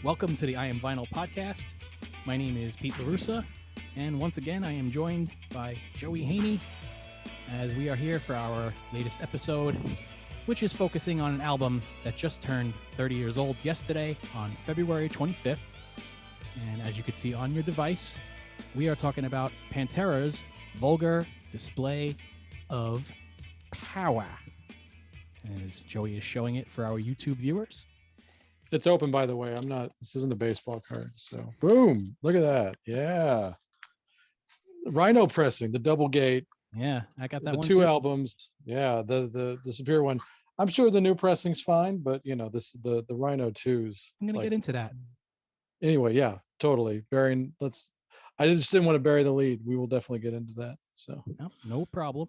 Welcome to the I Am Vinyl podcast. My name is Pete LaRussa, and once again, I am joined by Joey Haney as we are here for our latest episode, which is focusing on an album that just turned 30 years old yesterday on February 25th. And as you can see on your device, we are talking about Pantera's Vulgar Display of Power, as Joey is showing it for our YouTube viewers. It's open, by the way. This isn't a baseball card. So boom, look at that. Yeah. Rhino pressing, the double gate. Yeah, I got that the one two too. albums. Yeah, the superior one. I'm sure the new pressing's fine, but you know, the Rhino 2s. I'm gonna get into that. Anyway, yeah, totally. I just didn't want to bury the lead. We will definitely get into that. So no problem.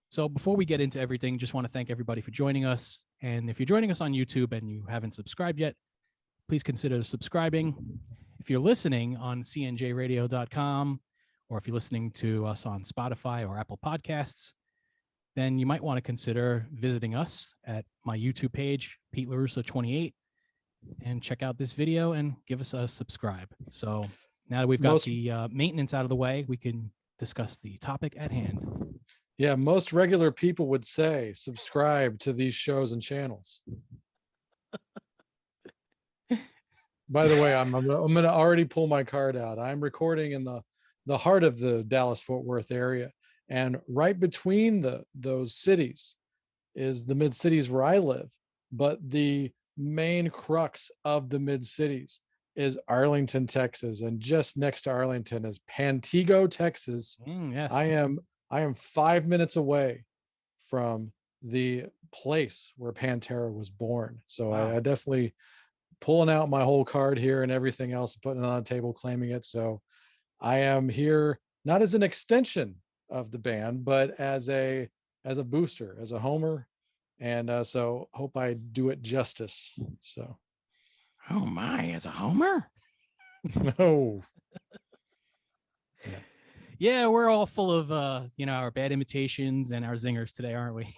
So before we get into everything, just want to thank everybody for joining us. And if you're joining us on YouTube and you haven't subscribed yet, please consider subscribing. If you're listening on cnjradio.com, or if you're listening to us on Spotify or Apple Podcasts, then you might want to consider visiting us at my YouTube page, Pete LaRussa 28, and check out this video and give us a subscribe. So now that we've got the maintenance out of the way, we can discuss the topic at hand. Yeah, most regular people would say subscribe to these shows and channels. By the way, I'm gonna already pull my card out. I'm recording in the heart of the Dallas-Fort Worth area, and right between those cities is the mid-cities where I live. But the main crux of the mid-cities is Arlington, Texas, and just next to Arlington is Pantego, Texas. Yes. I am 5 minutes away from the place where Pantera was born. So wow. I definitely pulling out my whole card here and everything else, putting it on the table, claiming it. So I am here not as an extension of the band, but as a booster, as a homer. And so hope I do it justice. So. Oh my, as a homer? No. Yeah, we're all full of, our bad imitations and our zingers today, aren't we?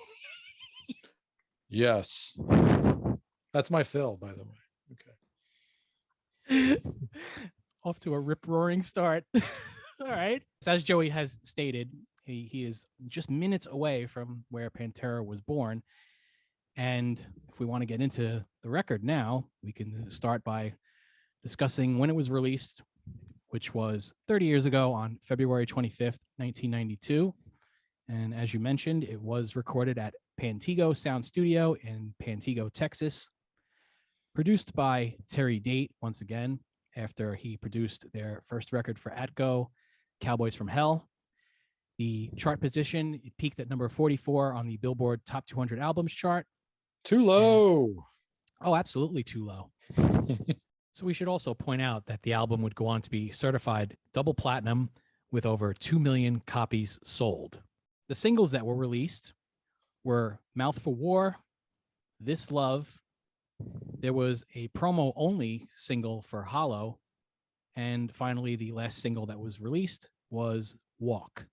Yes. That's my fill, by the way. Okay. Off to a rip-roaring start. All right. So as Joey has stated, he is just minutes away from where Pantera was born. And if we want to get into the record now, we can start by discussing when it was released, which was 30 years ago on February 25th, 1992. And as you mentioned, it was recorded at Pantego Sound Studio in Pantego, Texas. Produced by Terry Date, once again, after he produced their first record for Atco, Cowboys from Hell. The chart position, it peaked at number 44 on the Billboard Top 200 Albums chart. Too low. Oh, absolutely too low. So we should also point out that the album would go on to be certified double platinum with over 2 million copies sold. The singles that were released were Mouth for War, This Love. There was a promo-only single for Hollow. And finally, the last single that was released was Walk.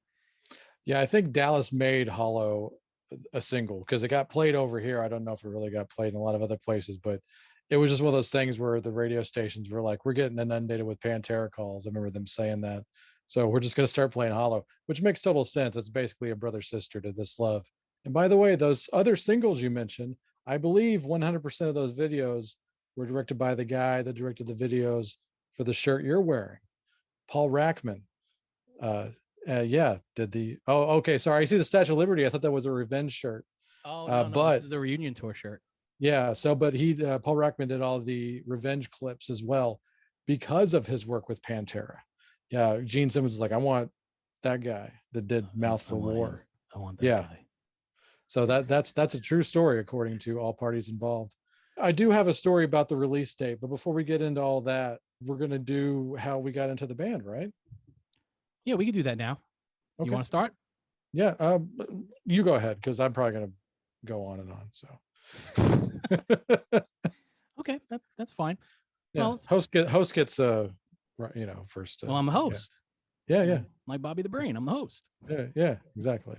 Yeah, I think Dallas made Hollow a single because it got played over here. I don't know if it really got played in a lot of other places, but it was just one of those things where the radio stations were like, we're getting inundated with Pantera calls. I remember them saying that. So we're just going to start playing Hollow, which makes total sense. It's basically a brother-sister to This Love. And by the way, those other singles you mentioned, I believe 100% of those videos were directed by the guy that directed the videos for the shirt you're wearing, Paul Rackman. Did the... Oh, okay, sorry. I see the Statue of Liberty. I thought that was a Revenge shirt. Oh, no, but this is the reunion tour shirt. Yeah, but Paul Rackman did all the Revenge clips as well because of his work with Pantera. Yeah, Gene Simmons was like, I want that guy that did Mouth for War. I want that guy. So that's a true story according to all parties involved. I do have a story about the release date, but before we get into all that, we're going to do how we got into the band, right? Yeah, we can do that now. Okay. You want to start? Yeah, you go ahead because I'm probably going to go on and on. So. Okay, that's fine. Yeah, well, host gets first. Well, I'm the host. Yeah. Like Bobby the Brain, I'm the host. Yeah, exactly.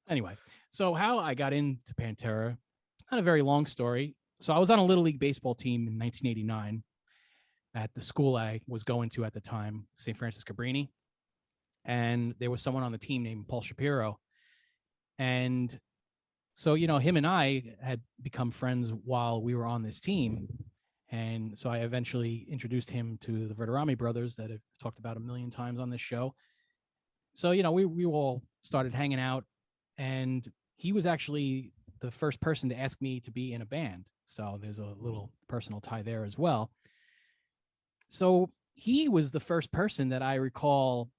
Anyway, so how I got into Pantera, it's not a very long story. So I was on a little league baseball team in 1989 at the school I was going to at the time, St. Francis Cabrini. And there was someone on the team named Paul Shapiro. And so, him and I had become friends while we were on this team. And so I eventually introduced him to the Verderami brothers that I've talked about a million times on this show. So, we all started hanging out, and he was actually the first person to ask me to be in a band. So there's a little personal tie there as well. So he was the first person that I recall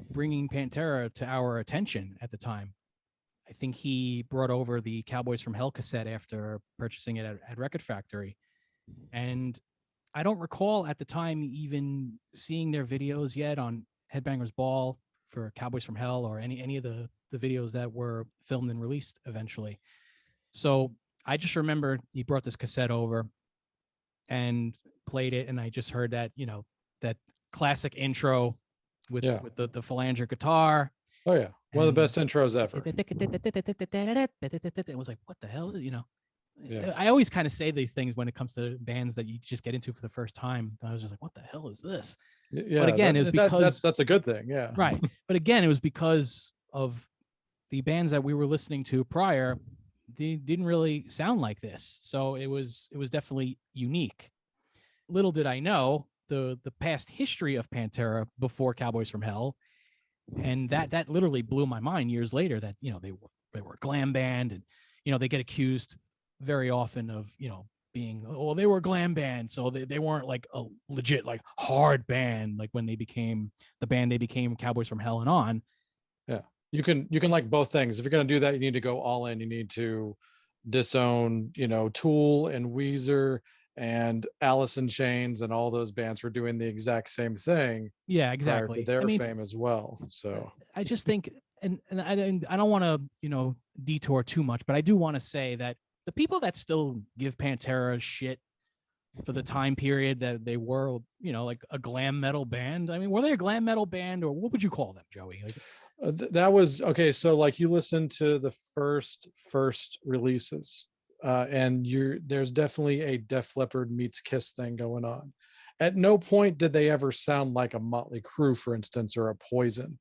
bringing Pantera to our attention at the time. I think he brought over the Cowboys from Hell cassette after purchasing it at Record Factory. And I don't recall at the time even seeing their videos yet on Headbangers Ball for Cowboys from Hell or any of the videos that were filmed and released eventually. So I just remember he brought this cassette over and played it, and I just heard that, that classic intro with the phalange guitar. Oh yeah, one of the best intros ever. It was like, what the hell, Yeah. I always kind of say these things when it comes to bands that you just get into for the first time. I was just like, what the hell is this? Yeah, but again, it was because that's a good thing. Yeah. Right. But again, it was because of the bands that we were listening to prior. They didn't really sound like this. So it was definitely unique. Little did I know the past history of Pantera before Cowboys from Hell. And that literally blew my mind years later that, they were a glam band, and, they get accused very often of, being, oh, they were a glam band. So they weren't like a legit, like hard band, like when they became the band they became, Cowboys from Hell and on. Yeah. You can like both things. If you're going to do that, you need to go all in. You need to disown, Tool and Weezer and Alice in Chains, and all those bands were doing the exact same thing. Yeah, exactly. Prior to their fame as well. So I just think, and I don't want to, detour too much, but I do want to say that the people that still give Pantera shit for the time period that they were, like a glam metal band. I mean, were they a glam metal band, or what would you call them, Joey? Like, that was okay. So like you listen to the first releases, and there's definitely a Def Leppard meets Kiss thing going on. At no point did they ever sound like a Motley Crue, for instance, or a Poison.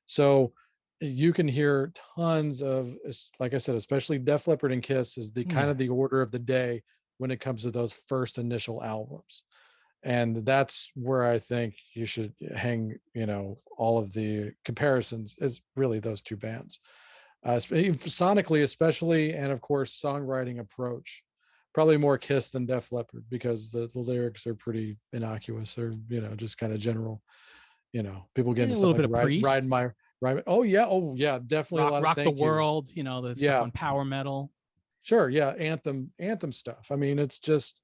So you can hear tons of, like I said, especially Def Leppard and Kiss is the kind of the order of the day when it comes to those first initial albums. And that's where I think you should hang, all of the comparisons is really those two bands. Sonically, especially, and of course, songwriting approach, probably more Kiss than Def Leppard, because the lyrics are pretty innocuous. They're, just kind of general, people getting a little stuff bit like of Priest. Right. Oh yeah, definitely Rock the World, the stuff on power metal. Sure, yeah, anthem stuff. I mean, it's just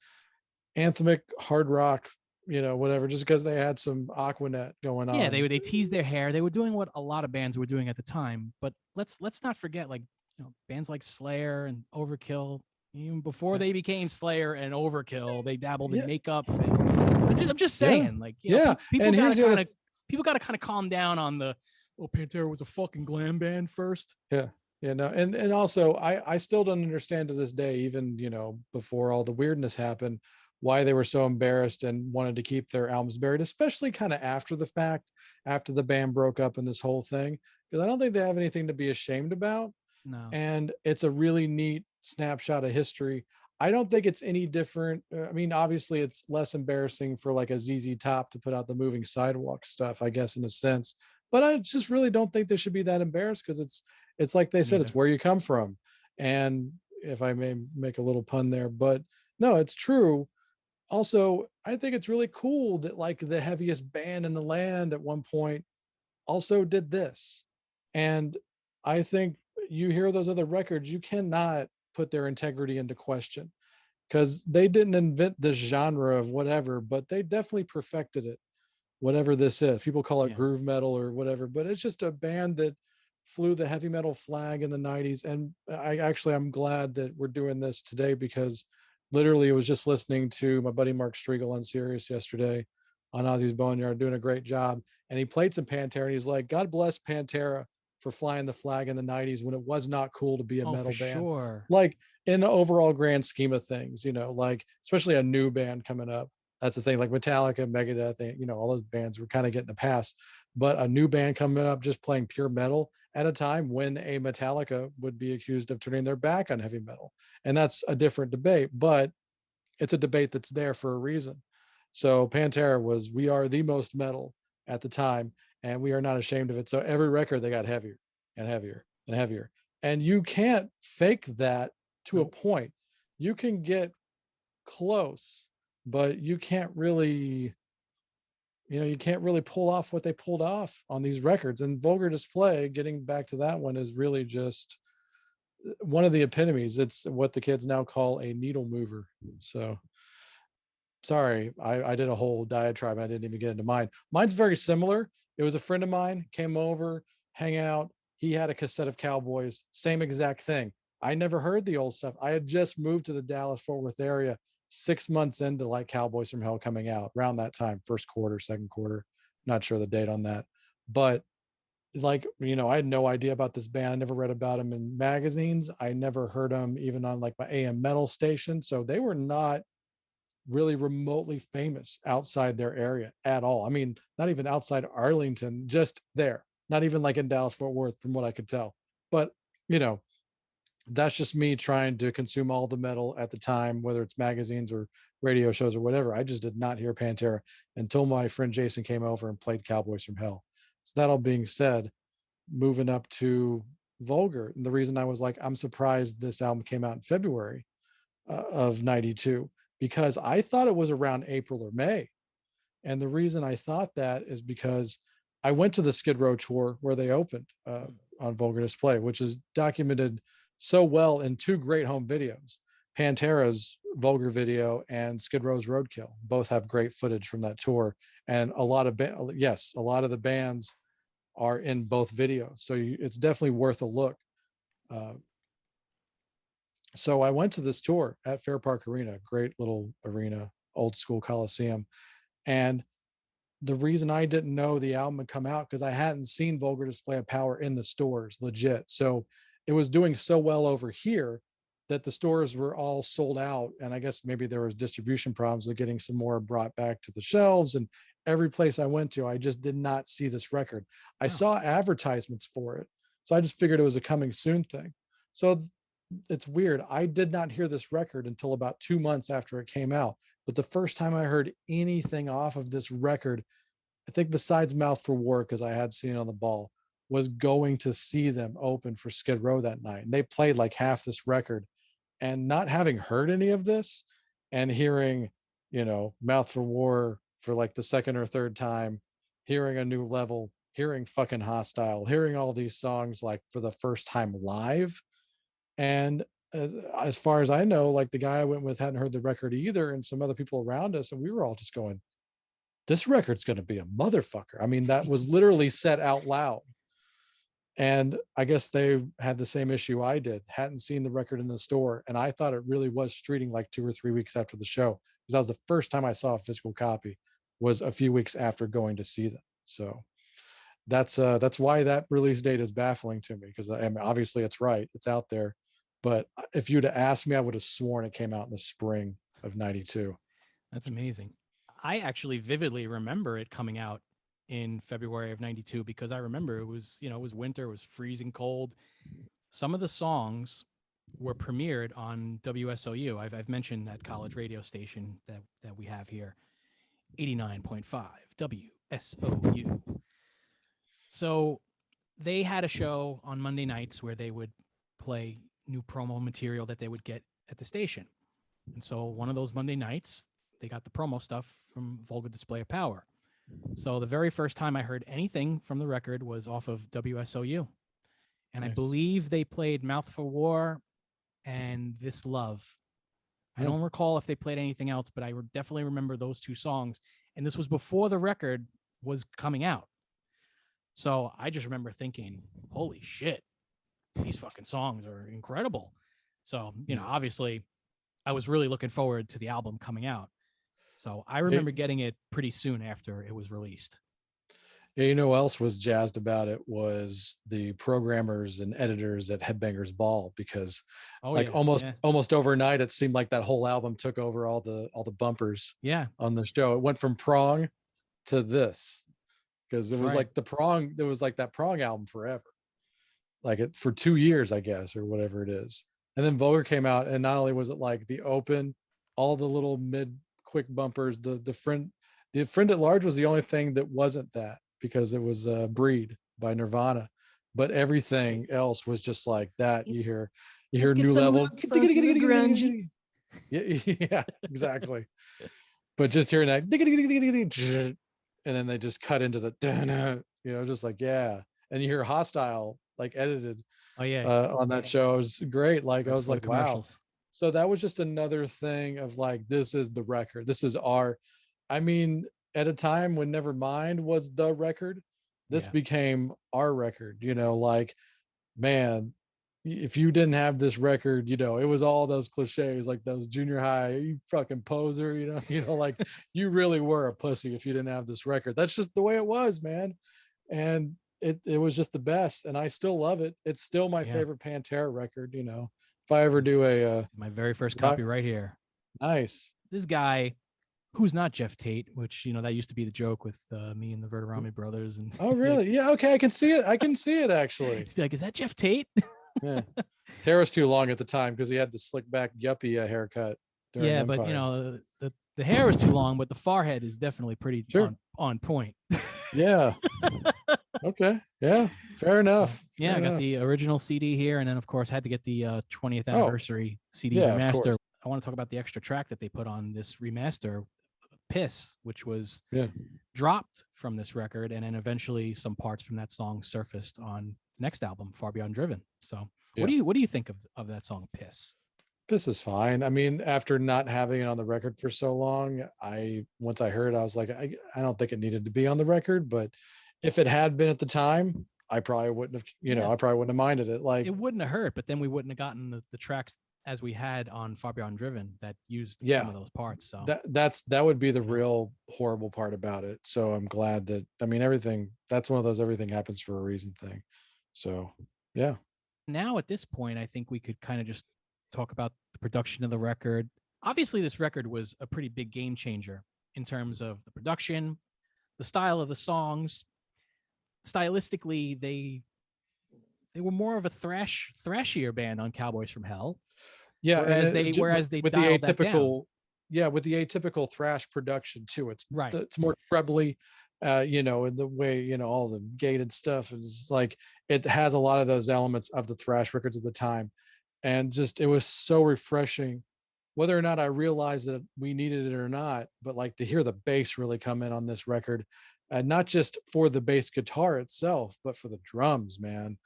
anthemic hard rock, whatever, just because they had some Aquanet going on. Yeah, they teased their hair. They were doing what a lot of bands were doing at the time. But let's not forget, like, bands like Slayer and Overkill. Even before they became Slayer and Overkill, they dabbled in makeup. I'm just saying, like, people got to kind of calm down on the, Pantera was a fucking glam band first. Yeah. No, and also I still don't understand to this day, even before all the weirdness happened, why they were so embarrassed and wanted to keep their albums buried, especially kind of after the fact, after the band broke up and this whole thing, because I don't think they have anything to be ashamed about. No. And it's a really neat snapshot of history. I don't think it's any different. I mean, obviously it's less embarrassing for like a ZZ Top to put out the Moving Sidewalk stuff, I guess, in a sense, but I just really don't think they should be that embarrassed, because it's like they said, it's where you come from. And if I may make a little pun there, but no, it's true. Also, I think it's really cool that like the heaviest band in the land at one point also did this. And I think you hear those other records, you cannot put their integrity into question, because they didn't invent this genre of whatever, but they definitely perfected it. Whatever this is, people call it groove metal or whatever, but it's just a band that flew the heavy metal flag in the 90s. And I'm glad that we're doing this today, because literally I was just listening to my buddy Mark Striegel on Sirius yesterday on Ozzy's Boneyard, doing a great job. And he played some Pantera, and he's like, God bless Pantera for flying the flag in the 90s when it was not cool to be a Oh, for metal band. sure. Like in the overall grand scheme of things, like especially a new band coming up. That's the thing, like Metallica, Megadeth, all those bands were kind of getting a pass. But a new band coming up just playing pure metal at a time when a Metallica would be accused of turning their back on heavy metal. And that's a different debate, but it's a debate that's there for a reason. So Pantera was, we are the most metal at the time, and we are not ashamed of it. So every record they got heavier and heavier and heavier. And you can't fake that to a point. You can get close, but you can't really, you can't really pull off what they pulled off on these records. And Vulgar Display, getting back to that one, is really just one of the epitomes. It's what the kids now call a needle mover. So sorry, I did a whole diatribe and I didn't even get into mine. Mine's very similar. It was a friend of mine came over, hang out. He had a cassette of Cowboys, same exact thing. I never heard the old stuff. I had just moved to the Dallas Fort Worth area 6 months into like Cowboys from Hell coming out around that time, first quarter, second quarter. Not sure the date on that, but like, I had no idea about this band. I never read about them in magazines. I never heard them even on like my AM metal station. So they were not really remotely famous outside their area at all. I mean, not even outside Arlington, just there, not even like in Dallas Fort Worth, from what I could tell. But, that's just me trying to consume all the metal at the time, whether it's magazines or radio shows or whatever. I just did not hear Pantera until my friend Jason came over and played Cowboys from Hell. So that all being said, moving up to Vulgar, and the reason I was like, I'm surprised this album came out in February of 92, because I thought it was around April or May. And the reason I thought that is because I went to the Skid Row tour where they opened on Vulgar Display, which is documented so well in two great home videos. Pantera's Vulgar video and Skid Row's Roadkill both have great footage from that tour. And a lot of the bands are in both videos. So it's definitely worth a look. Uh, so I went to this tour at Fair Park Arena, great little arena, old school Coliseum. And the reason I didn't know the album had come out, because I hadn't seen Vulgar Display of Power in the stores legit. So it was doing so well over here that the stores were all sold out. And I guess maybe there was distribution problems with getting some more brought back to the shelves. And every place I went to, I just did not see this record. I saw advertisements for it. So I just figured it was a coming soon thing. So it's weird. I did not hear this record until about 2 months after it came out. But the first time I heard anything off of this record, I think besides Mouth for War, because I had seen it on the ball, was going to see them open for Skid Row that night. And they played like half this record. And not having heard any of this and hearing, Mouth for War for like the second or third time, hearing A New Level, hearing fucking Hostile, hearing all these songs like for the first time live. And as far as I know, like the guy I went with hadn't heard the record either, and some other people around us, and we were all just going, this record's going to be a motherfucker. I mean, that was literally said out loud. And I guess they had the same issue I did, hadn't seen the record in the store. And I thought it really was streeting like 2 or 3 weeks after the show, because that was the first time I saw a physical copy, was a few weeks after going to see them. So that's why that release date is baffling to me, because I mean, obviously it's right, it's out there. But if you'd have asked me, I would have sworn it came out in the spring of 92. That's amazing. I actually vividly remember it coming out in February of 92, because I remember it was, it was winter, it was freezing cold. Some of the songs were premiered on WSOU. I've mentioned that college radio station that we have here, 89.5 WSOU. So they had a show on Monday nights where they would play new promo material that they would get at the station. And so one of those Monday nights, they got the promo stuff from Vulgar Display of Power. So the very first time I heard anything from the record was off of WSOU. And Nice. I believe they played Mouth for War and This Love. I don't recall if they played anything else, but I definitely remember those two songs. And this was before the record was coming out. So I just remember thinking, holy shit, these fucking songs are incredible. So, obviously I was really looking forward to the album coming out. So I remember getting it pretty soon after it was released. Yeah, you know who else was jazzed about it was the programmers and editors at Headbangers Ball, because Oh like yeah, almost yeah, almost overnight it seemed like that whole album took over all the bumpers yeah. on the show. It went from prong to this, because it That's was right. like the prong, there was like that prong album forever, like it for 2 years, I guess, or whatever it is. And then Vulgar came out, and not only was it like the open, all the little mid quick bumpers, the friend at large was the only thing that wasn't that, because it was Breed by Nirvana, but That's right. everything else was just like that. It, You it hear gets new a little level, funky, a little grungy. yeah, yeah, exactly. But just hearing that, and then they just cut into the, just like, yeah. And you hear Hostile like edited Oh yeah, on that show. It was great. Like I right was before the like, wow. commercials. So that was just another thing of like, this is the record. This is our, I mean, at a time when Nevermind was the record, this Yeah, became our record, like, man, if you didn't have this record, it was all those cliches, like those junior high, you fucking poser, like you really were a pussy if you didn't have this record. That's just the way it was, man. And it was just the best, and I still love it. It's still my yeah. favorite Pantera record. If I ever And do a my very first rock, copy right here. nice. This guy, who's not Jeff Tate, which that used to be the joke with me and the Verderami brothers, and Oh, be like, really? Yeah. Okay, I can see it. I can see it actually. just be like, is that Jeff Tate? Yeah. Hair was too long at the time because he had the slick back yuppie haircut during Yeah, but Empire. the hair is too long, but the forehead is definitely pretty Sure. on point. Yeah. Okay. Yeah. Fair So enough. yeah, Fair I got enough. the original CD here, and then of course had to get the 20th Oh, anniversary CD yeah, of remaster. course. I want to talk about the extra track that they put on this remaster, "Piss," which was Yeah. dropped from this record, and then eventually some parts from that song surfaced on the next album, "Far Beyond Driven." So Yeah. what do you think of that song, "Piss"? This is fine. I mean, after not having it on the record for so long, once I heard it, I was like, I don't think it needed to be on the record, but if it had been at the time, I probably wouldn't have, Yeah, I probably wouldn't have minded it. Like, it wouldn't have hurt, but then we wouldn't have gotten the tracks as we had on "Far Beyond Driven" that used some yeah, of those parts. So that would be the you know, real horrible part about it. So I'm glad that, I mean, everything, that's one of those everything happens for a reason thing. So yeah. now at this point, I think we could kind of just talk about the production of the record. Obviously, this record was a pretty big game changer in terms of the production, the style of the songs. Stylistically, they were more of a thrashier band on Cowboys from Hell, Yeah, and whereas they with the dialed that down. atypical, yeah, with the atypical thrash production too. Right. It's more trebly, in the way, all the gated stuff is like, it has a lot of those elements of the thrash records of the time, and just it was so refreshing. Whether or not I realized that we needed it or not, but like to hear the bass really come in on this record, not just for the bass guitar itself, but for the drums, man.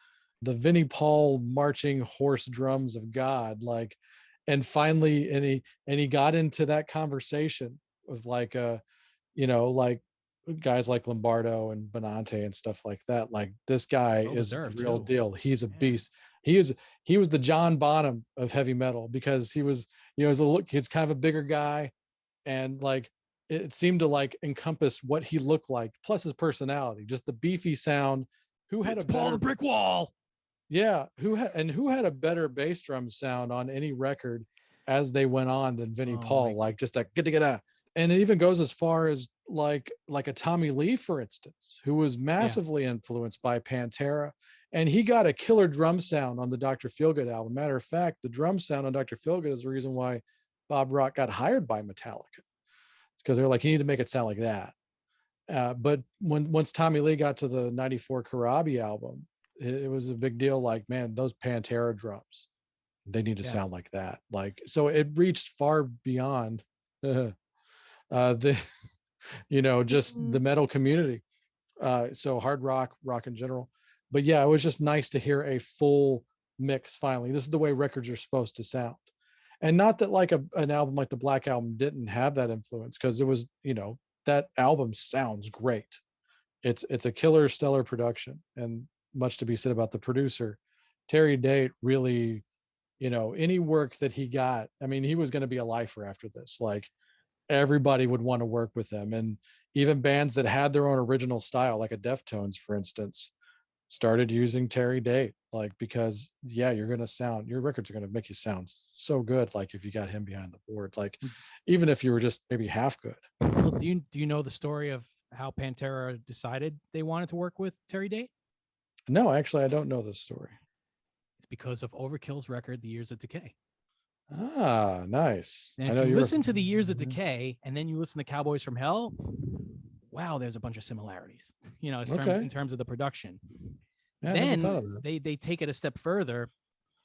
The Vinnie Paul marching horse drums of God, like, and finally, and he got into that conversation with like like guys like Lombardo and Benante and stuff like that. Like, this guy Well is the deserved real too. deal. He's a Yeah. beast. He was the John Bonham of heavy metal, because he was, he's kind of a bigger guy, and like it seemed to like encompass what he looked like, plus his personality, just the beefy sound. Who had a Fits Paul the better, brick wall. yeah, who had a better bass drum sound on any record as they went on than Vinnie Oh Paul? my. Like, just that get to, and it even goes as far as like a Tommy Lee, for instance, who was Yeah. massively influenced by Pantera, and he got a killer drum sound on the Dr. Feelgood album. Matter of fact, the drum sound on Dr. Feelgood is the reason why Bob Rock got hired by Metallica. It's because they're like, you need to make it sound like that. But once Tommy Lee got to the '94 Karabi album, it was a big deal. Like, man, those Pantera drums, they need to Yeah. sound like that. Like, so it reached far beyond the just the metal community. So hard rock in general. But yeah, it was just nice to hear a full mix finally. This is the way records are supposed to sound. And not that like an album like the Black Album didn't have that influence, because it was, that album sounds great. It's a killer stellar production, and much to be said about the producer. Terry Date really, any work that he got, I mean, he was going to be a lifer after this. Like, everybody would want to work with them. And even bands that had their own original style, like a Deftones, for instance, started using Terry Date, like, because yeah, your records are going to make you sound so good, like if you got him behind the board, like even if you were just maybe half good. Well, do you know the story of how Pantera decided they wanted to work with Terry Date? No, actually, I don't know this story. It's because of Overkill's record, The Years of Decay. Ah, nice. And I if know you you're listen to The Years of Decay and then you listen to Cowboys from Hell, wow, there's a bunch of similarities, okay. in terms of the production. Yeah, I never thought Then of that. they take it a step further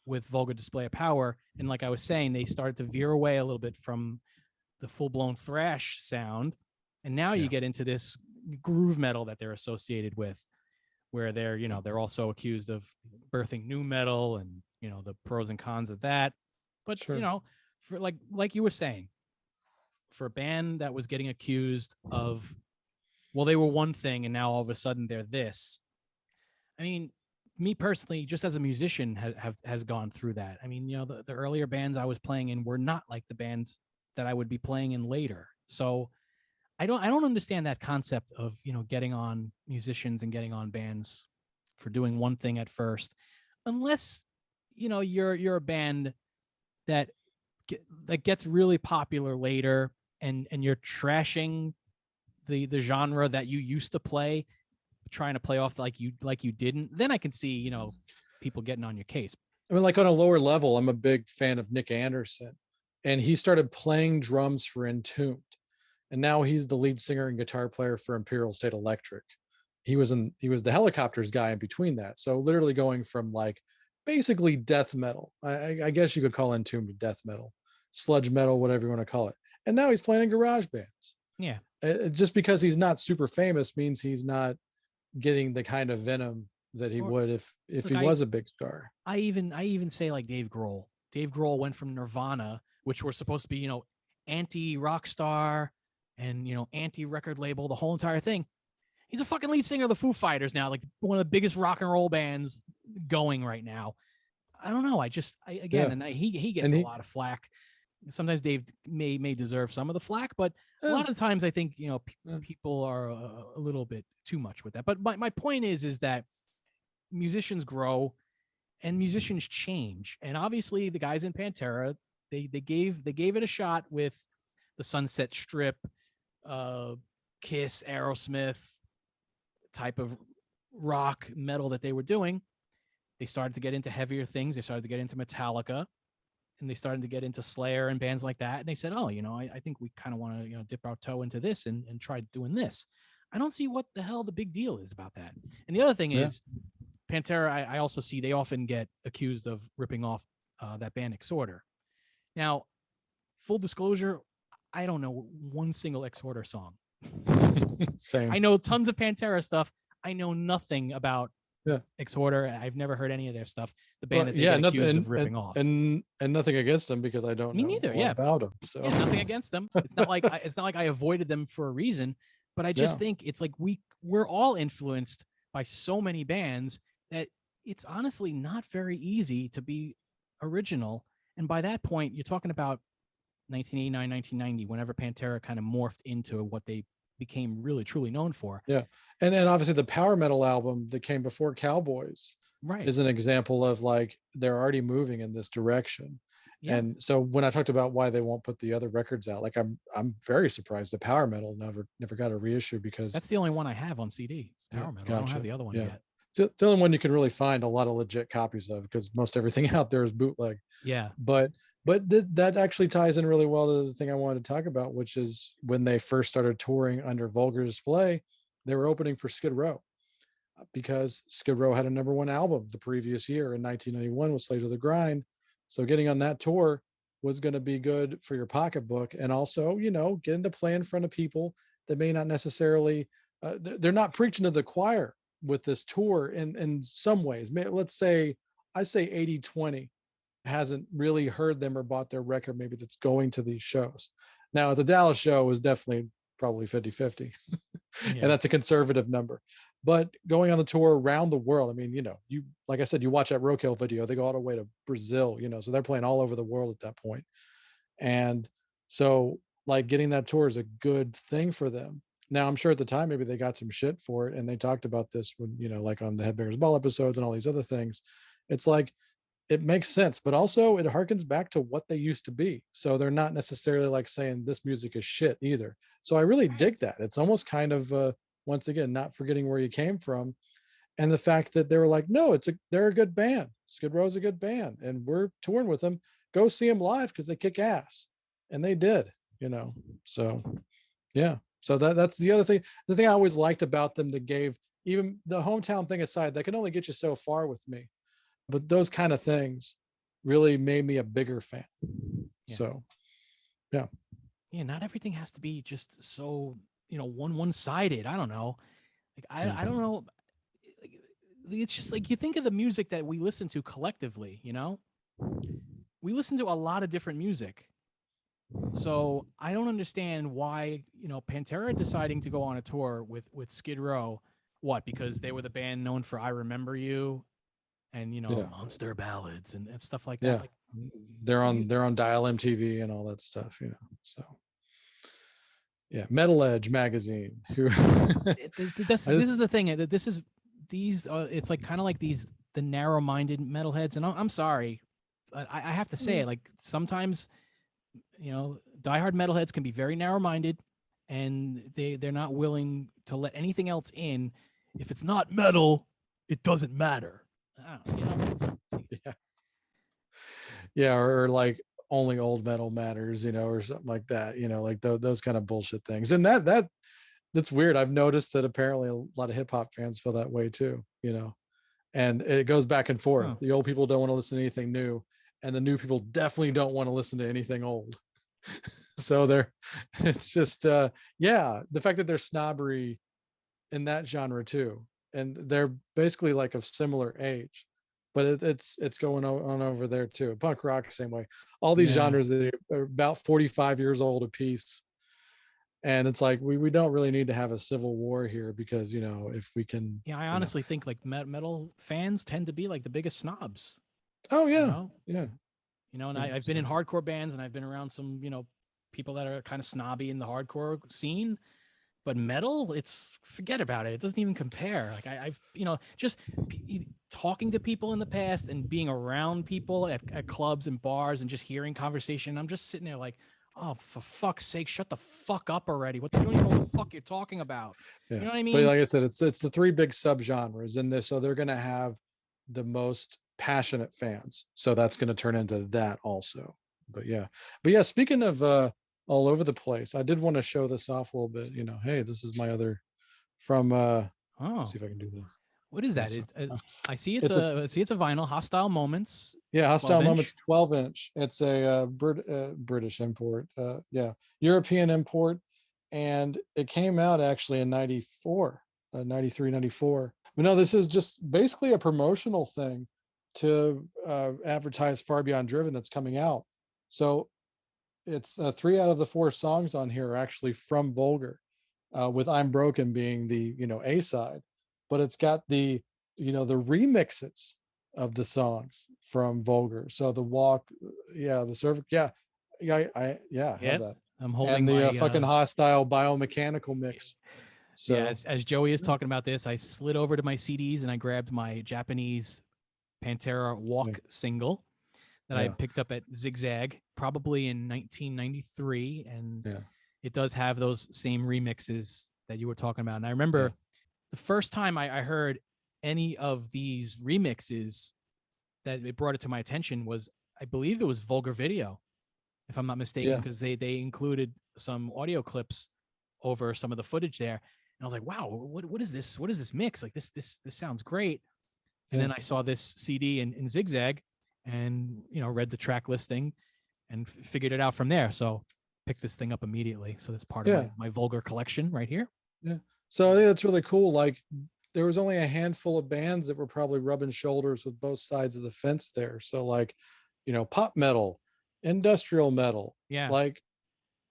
with Vulgar Display of Power. And like I was saying, they started to veer away a little bit from the full-blown thrash sound. And now you Yeah, get into this groove metal that they're associated with, where they're, yeah, they're also accused of birthing new metal and, the pros and cons of that. But, sure. for like you were saying, for a band that was getting accused of, well, they were one thing and now all of a sudden they're this. I mean, me personally, just as a musician, has gone through that. I mean, the earlier bands I was playing in were not like the bands that I would be playing in later. So I don't understand that concept of, getting on musicians and getting on bands for doing one thing at first, unless, you're a band that that gets really popular later, and you're trashing the genre that you used to play, trying to play off like you didn't. Then I can see, people getting on your case. I mean, like on a lower level, I'm a big fan of Nick Anderson, and he started playing drums for Entombed, and now he's the lead singer and guitar player for Imperial State Electric. He was the Helicopters guy in between that. So literally going from like basically death metal. I guess you could call Entombed death metal, sludge metal, whatever you want to call it. And now he's playing in garage bands. Yeah. Just because he's not super famous means he's not getting the kind of venom that he Or would if look, he I was a big star. I even say like Dave Grohl. Dave Grohl went from Nirvana, which were supposed to be, anti rock star and, anti record label, the whole entire thing. He's a fucking lead singer of the Foo Fighters now, like one of the biggest rock and roll bands going right now. I don't know. Again, Yeah, and he gets and a he lot of flack. Sometimes Dave may deserve some of the flack, but a eh, lot of times I think, eh, people are a little bit too much with that. But my point is that musicians grow and musicians change, and obviously the guys in Pantera, they gave it a shot with the Sunset Strip, uh, Kiss, Aerosmith type of rock metal that they were doing. They started to get into heavier things. They started to get into Metallica, and they started to get into Slayer and bands like that. And they said, "Oh, I think we kind of want to, dip our toe into this and try doing this." I don't see what the hell the big deal is about that. And the other thing yeah. is, Pantera, I also see they often get accused of ripping off that band Exhorder. Now, full disclosure, I don't know one single Exhorder song. Same. I know tons of Pantera stuff. I know nothing about Yeah. Exhorder. I've never heard any of their stuff. The band Well, that they yeah, get nothing, accused of ripping off. and nothing against them because I don't Me know neither. a lot Yeah, about them. So yeah, nothing against them. It's not like I avoided them for a reason, but I just yeah, think it's like we're all influenced by so many bands that it's honestly not very easy to be original. And by that point, you're talking about 1989, 1990, whenever Pantera kind of morphed into what they became really truly known for. yeah, and obviously the power metal album that came before Cowboys Right. is an example of like they're already moving in this direction. Yeah. And so when I talked about why they won't put the other records out, like I'm very surprised that power metal never got a reissue because That's the only one I have on CD. It's yeah, Power Metal. I don't have gotcha. the other ones Yeah. yet. The only one you can really find a lot of legit copies of because most everything out there is bootleg. Yeah. But that actually ties in really well to the thing I wanted to talk about, which is when they first started touring under Vulgar Display, they were opening for Skid Row because Skid Row had a #1 album the previous year in 1991 with Slave to the Grind. So getting on that tour was going to be good for your pocketbook and also, getting to play in front of people that may not necessarily, they're not preaching to the choir with this tour in some ways. Let's say, I say 80-20 hasn't really heard them or bought their record maybe that's going to these shows. Now at the Dallas show was definitely probably 50-50 and Yeah. that's a conservative number. But going on the tour around the world, I mean, you like I said, you watch that Roadkill video, they go all the way to Brazil, so they're playing all over the world at that point. And so like getting that tour is a good thing for them. Now, I'm sure at the time maybe they got some shit for it, and they talked about this when, like on the Headbangers Ball episodes and all these other things. It's like it makes sense, but also it harkens back to what they used to be. So they're not necessarily like saying this music is shit either. So I really Right. dig that. It's almost kind of once again not forgetting where you came from, and the fact that they were like, no, they're a good band. Skid Row's a good band, and we're touring with them. Go see them live because they kick ass, and they did. So yeah. So that's the other thing. The thing I always liked about them that gave, even the hometown thing aside, that can only get you so far with me. But those kind of things really made me a bigger fan. Yes. So yeah. Yeah, not everything has to be just so, one-sided. I don't know. Like Yeah. I don't know. It's just like you think of the music that we listen to collectively, We listen to a lot of different music. So I don't understand why, Pantera deciding to go on a tour with Skid Row. What? Because they were the band known for "I Remember You" and Yeah. monster ballads and stuff like that. Yeah. Like They're you, on they're on Dial MTV and all that stuff. So yeah, Metal Edge magazine. this is the thing. That this is these. It's like kind of like these the narrow-minded metalheads. And I'm sorry, but I have to say it. Like sometimes, diehard metalheads can be very narrow-minded, and they're not willing to let anything else in. If it's not metal, it doesn't matter. Yeah. Yeah, or like only old metal matters, or something like that, like those kind of bullshit things. And that's weird. I've noticed that apparently a lot of hip hop fans feel that way too. And it goes back and forth. Huh. The old people don't want to listen to anything new, and the new people definitely don't want to listen to anything old. So it's just yeah, the fact that they're snobbery in that genre too, and they're basically like of similar age, but it's going on over there too. Punk rock same way. All these Yeah. genres that are about 45 years old a piece, and it's like we don't really need to have a civil war here, because if we can, Yeah, I honestly think like metal fans tend to be like the biggest snobs. oh You yeah, know, yeah, and yeah, I've been in so hardcore bands and I've been around some people that are kind of snobby in the hardcore scene. But metal, it's forget about it. It doesn't even compare. Like I've just talking to people in the past and being around people at clubs and bars and just hearing conversation. I'm just sitting there like, oh, for fuck's sake, shut the fuck up already. What, you don't even know what the fuck you're talking about. yeah. You know what I But mean? like I said, it's the three big subgenres in this, so they're going to have the most passionate fans, so that's going to turn into that also. But yeah, speaking of all over the place, I did want to show this off a little bit. Hey, this is my other from Oh, see if I can do that. what is that? Yes, I see it's it's a a vinyl. Hostile Moments, yeah, 12 Hostile Moments inch. 12-inch. It's a British import. Yeah, European import, and it came out actually in 94, 93, 94. But no, this is just basically a promotional thing to advertise Far Beyond Driven that's coming out. So it's 3 out of the 4 songs on here are actually from Vulgar, with I'm Broken being the A side, but it's got the remixes of the songs from Vulgar. So the Walk, yeah, the Cervic, I have Yep. that, I'm and holding the my fucking Hostile Biomechanical mix. yeah, So as Joey is talking about this, I slid over to my CDs and I grabbed my Japanese Pantera yeah, Walk single that I yeah, picked up at Zigzag probably in 1993, and yeah, it does have those same remixes that you were talking about. And I yeah, remember the first time I heard any of these remixes that it brought it to my attention was, I believe it was Vulgar Video, if I'm not mistaken, yeah, because they included some audio clips over some of the footage there. And I was like, wow, what is this? What is this mix? Like this sounds great. And yeah, then I saw this CD in Zigzag, and read the track listing and figured it out from there. So picked this thing up immediately. So that's part of yeah, my Vulgar collection right here. yeah. So I think that's really cool. Like there was only a handful of bands that were probably rubbing shoulders with both sides of the fence there. So like, pop metal, industrial metal, Yeah. like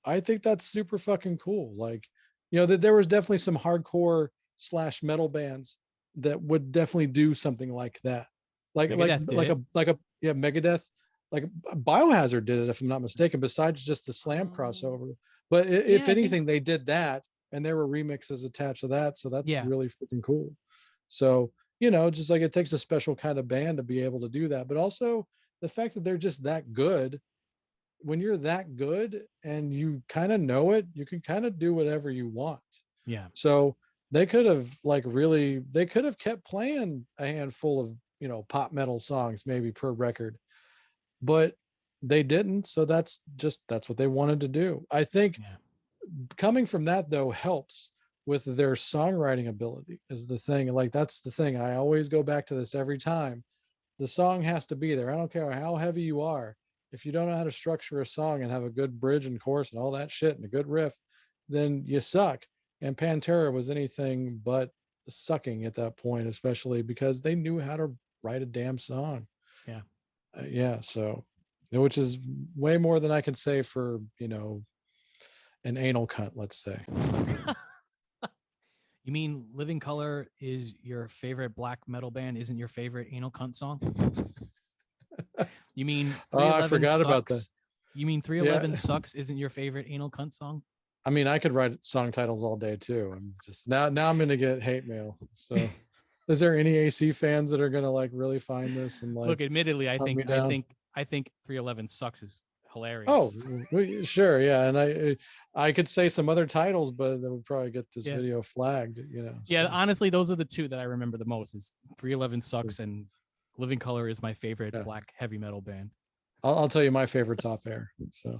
I think that's super fucking cool. Like, that there was definitely some hardcore slash metal bands that would definitely do something like that. Like Megadeth did it. yeah, Megadeth. like Biohazard did it, if I'm not mistaken, besides just the Slam crossover. But Yeah, if I think anything, they did that, and there were remixes attached to that. So that's yeah, really freaking cool. So, just like it takes a special kind of band to be able to do that. But also the fact that they're just that good. When you're that good and you kind of know it, you can kind of do whatever you want. yeah, So they could have they could have kept playing a handful of, pop metal songs maybe per record, but they didn't. So that's what they wanted to do. I think yeah, coming from that though helps with their songwriting ability is the thing. Like that's the thing. I always go back to this every time. The song has to be there. I don't care how heavy you are. If you don't know how to structure a song and have a good bridge and chorus and all that shit and a good riff, then you suck. And Pantera was anything but sucking at that point, especially because they knew how to write a damn song. yeah. Yeah, so which is way more than I can say for, an anal cunt, let's say. You mean Living Color is your favorite black metal band? Isn't your favorite anal cunt song? You mean Oh, I 311 forgot about that. sucks? You mean Yeah. 311 sucks isn't your favorite anal cunt song? I mean, I could write song titles all day too. I'm just now I'm gonna get hate mail. So is there any AC fans that are gonna like really find this and Look, like admittedly, hunt me down? I think 311 sucks is Oh, hilarious. sure, yeah, and I could say some other titles, but that would probably get this Yeah. video flagged, Yeah, So honestly, those are the two that I remember the most is 311 sucks and Living Color is my favorite yeah, black heavy metal band. I'll tell you my favorites off air. So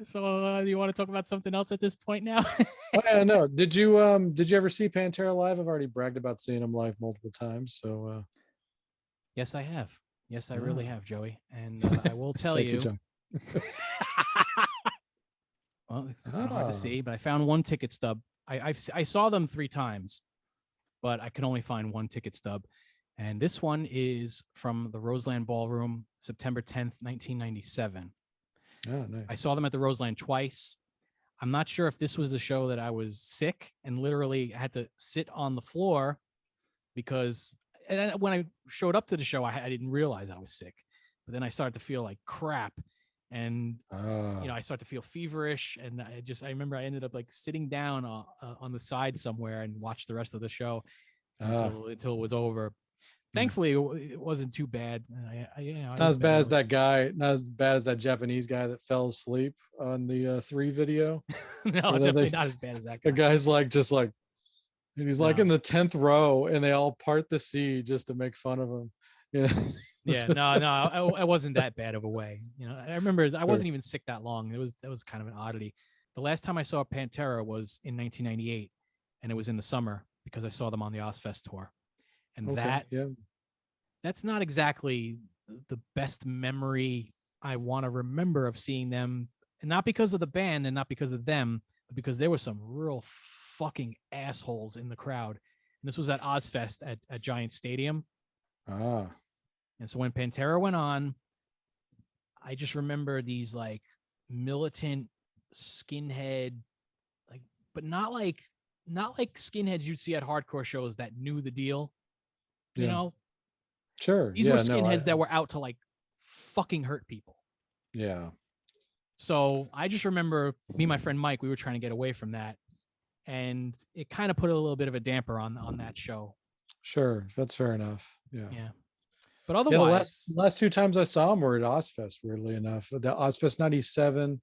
So, you want to talk about something else at this point now? oh yeah, no. Did you ever see Pantera live? I've already bragged about seeing them live multiple times. So Yes, I have. Yes, I really ah. have, Joey. And I will tell Thank you, you. John. Well, it's kind of hard to Ah, see, but I found one ticket stub. I saw them 3 times, but I could only find one ticket stub. And this one is from the Roseland Ballroom, September 10th, 1997. oh, I nice. saw them at the Roseland twice. I'm not sure if this was the show that I was sick and literally had to sit on the floor because when I showed up to the show, I didn't realize I was sick. But then I started to feel like crap. And Ah, I start to feel feverish, and I remember I ended up like sitting down on the side somewhere and watched the rest of the show ah. until it was over. Yeah. Thankfully, it wasn't too bad. It's I not was as bad as better. that guy, not as bad as that Japanese guy that fell asleep on the 3 video. No, Where they definitely not as bad as that the guy. guy's like just like and he's like in No, the 10th row and they all part the sea just to make fun of him. Yeah. yeah, no, I wasn't that bad of a way. I remember I Sure. wasn't even sick that long. That was kind of an oddity. The last time I saw Pantera was in 1998, and it was in the summer because I saw them on the Ozfest tour, and Okay. Yeah. that's not exactly the best memory I want to remember of seeing them, and not because of the band and not because of them, but because there were some real fucking assholes in the crowd. And this was at Ozfest at Giant Stadium. Ah. And so when Pantera went on, I just remember these like militant skinhead, like, but not like skinheads you'd see at hardcore shows that knew the deal. You Yeah. know, Sure. these were Yeah. No. skinheads that were out to like fucking hurt people. Yeah. So I just remember me and my friend Mike, we were trying to get away from that. And it kind of put a little bit of a damper on that show. Sure. That's fair enough. Yeah. Yeah. But Yeah. The last otherwise, last 2 times I saw him were at Ozfest, weirdly enough. The Ozfest 97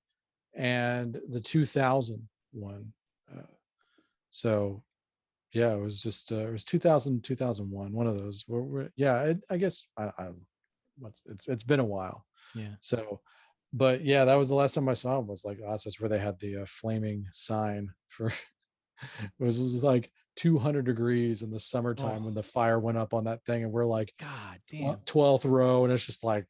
and the 2000 one. Uh, so yeah, it was just it was 2000, 2001, one of those. Yeah, I guess I it's been a while. yeah. So, but yeah, that was the last time I saw him was like Ozfest where they had the flaming sign for it was like 200 degrees in the summertime when Oh, the fire went up on that thing, and we're like God damn. 12th row, and it's just like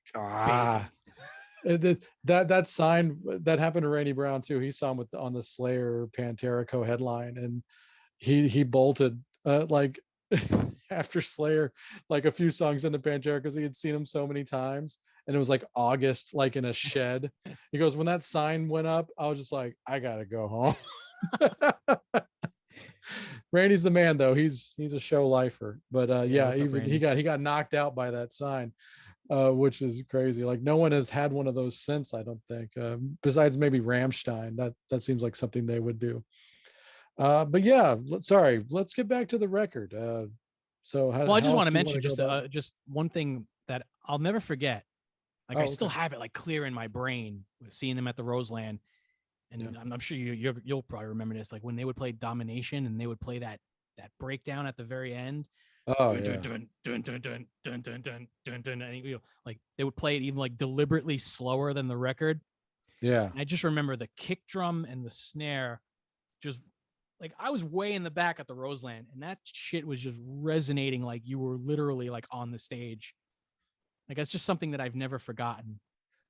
Baking. that sign that happened to Randy Brown too. He saw him on the Slayer Pantera co-headline, and he bolted like after Slayer, like a few songs into Pantera because he had seen him so many times, and it was like August, like in a shed. He goes, when that sign went up, I was just like, I gotta go home. Randy's the man though. He's a show lifer. But Yeah, yeah, what's up, even he Randy? got knocked out by that sign, which is crazy. Like no one has had one of those since, I don't think. Besides maybe Ramstein. That seems like something they would do. But yeah, sorry, let's get back to the record. So Well, I how just want else to do you want mention to go about it? just one thing that I'll never forget. Like I Oh, still okay. have it like clear in my brain, seeing them at the Roseland, Yeah. and I'm sure you'll probably remember this. Like when they would play Domination, and they would play that breakdown at the very end. Oh Dun, dun, yeah. dun, dun, dun, dun, dun, dun, dun, dun, dun, and, like they would play it even like deliberately slower than the record. Yeah. And I just remember the kick drum and the snare just like I was way in the back at the Roseland, and that shit was just resonating like you were literally like on the stage. Like that's just something that I've never forgotten.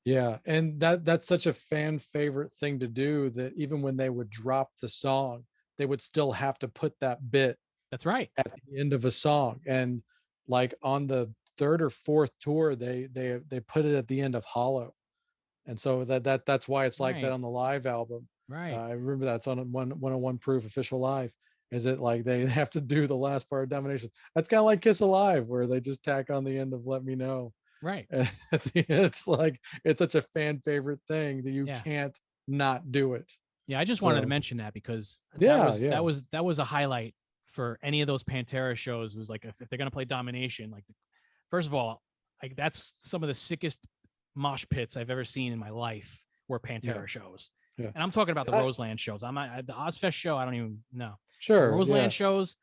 Yeah, and that's such a fan favorite thing to do that even when they would drop the song, they would still have to put that bit That's right. at the end of a song. And like on the third or fourth tour, they put it at the end of Hollow. And so that's why it's like that Right. on the live album. Right. I remember that's on 101 Proof official live. Is it like they have to do the last part of Domination? That's kind of like Kiss Alive, where they just tack on the end of Let Me Know. Right. It's like it's such a fan favorite thing that you Yeah. can't not do it. Yeah. I just wanted to So mention that because yeah, yeah, that was a highlight for any of those Pantera shows. It was like if they're gonna play Domination, like first of all, like that's some of the sickest mosh pits I've ever seen in my life were yeah, Pantera shows. yeah. And I'm talking about the I, Roseland shows. I'm not the Ozfest show. I don't even know. The sure, Roseland yeah, shows,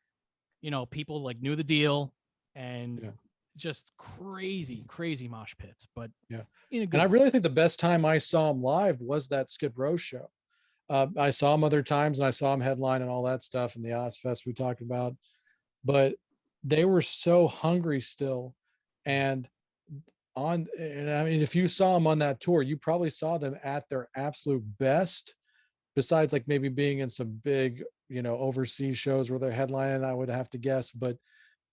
people like knew the deal and yeah, just crazy, crazy mosh pits, but yeah. in a And good I way. really think the best time I saw him live was that Skid Row show. I saw him other times, and I saw him headline and all that stuff, and the Ozfest we talked about. But they were so hungry still, Yeah. and and I mean, if you saw them on that tour, you probably saw them at their absolute best. Besides, like maybe being in some big, overseas shows where they're headlining, I would have to guess, but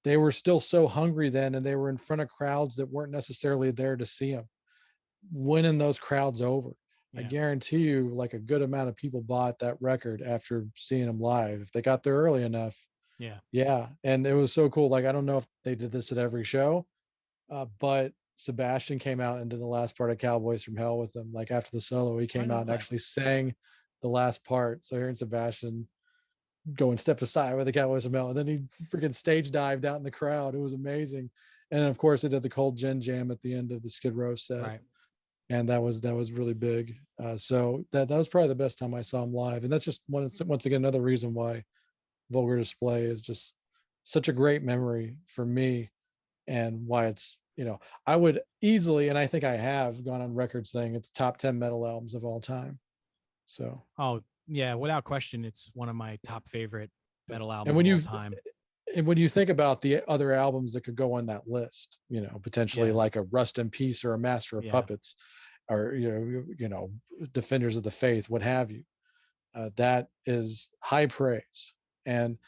they were still so hungry then, and they were in front of crowds that weren't necessarily there to see them, winning those crowds over. I Yeah. guarantee you, like a good amount of people bought that record after seeing them live if they got there early enough. Yeah. Yeah, and it was so cool. Like I don't know if they did this at every show, but Sebastian came out and did the last part of Cowboys from Hell with them. Like after the solo, he I came didn't out know and that. actually sang the last part. So hearing Sebastian go and step aside with the Cowboys from Hell, and then he freaking stage dived out in the crowd. It was amazing. And of course, they did the Cold Gin Jam at the end of the Skid Row set, Right. and that was really big. So that was probably the best time I saw him live, and that's just once again another reason why Vulgar Display is just such a great memory for me, and why it's I would easily, and I think I have gone on record saying it's top 10 metal albums of all time. So Oh, yeah, without question, it's one of my top favorite yeah. metal And albums of when all you time. and when you think about the other albums that could go on that list, potentially Yeah. like a Rust in Peace or a Master of Yeah. Puppets, or Defenders of the Faith, what have you, that is high praise. And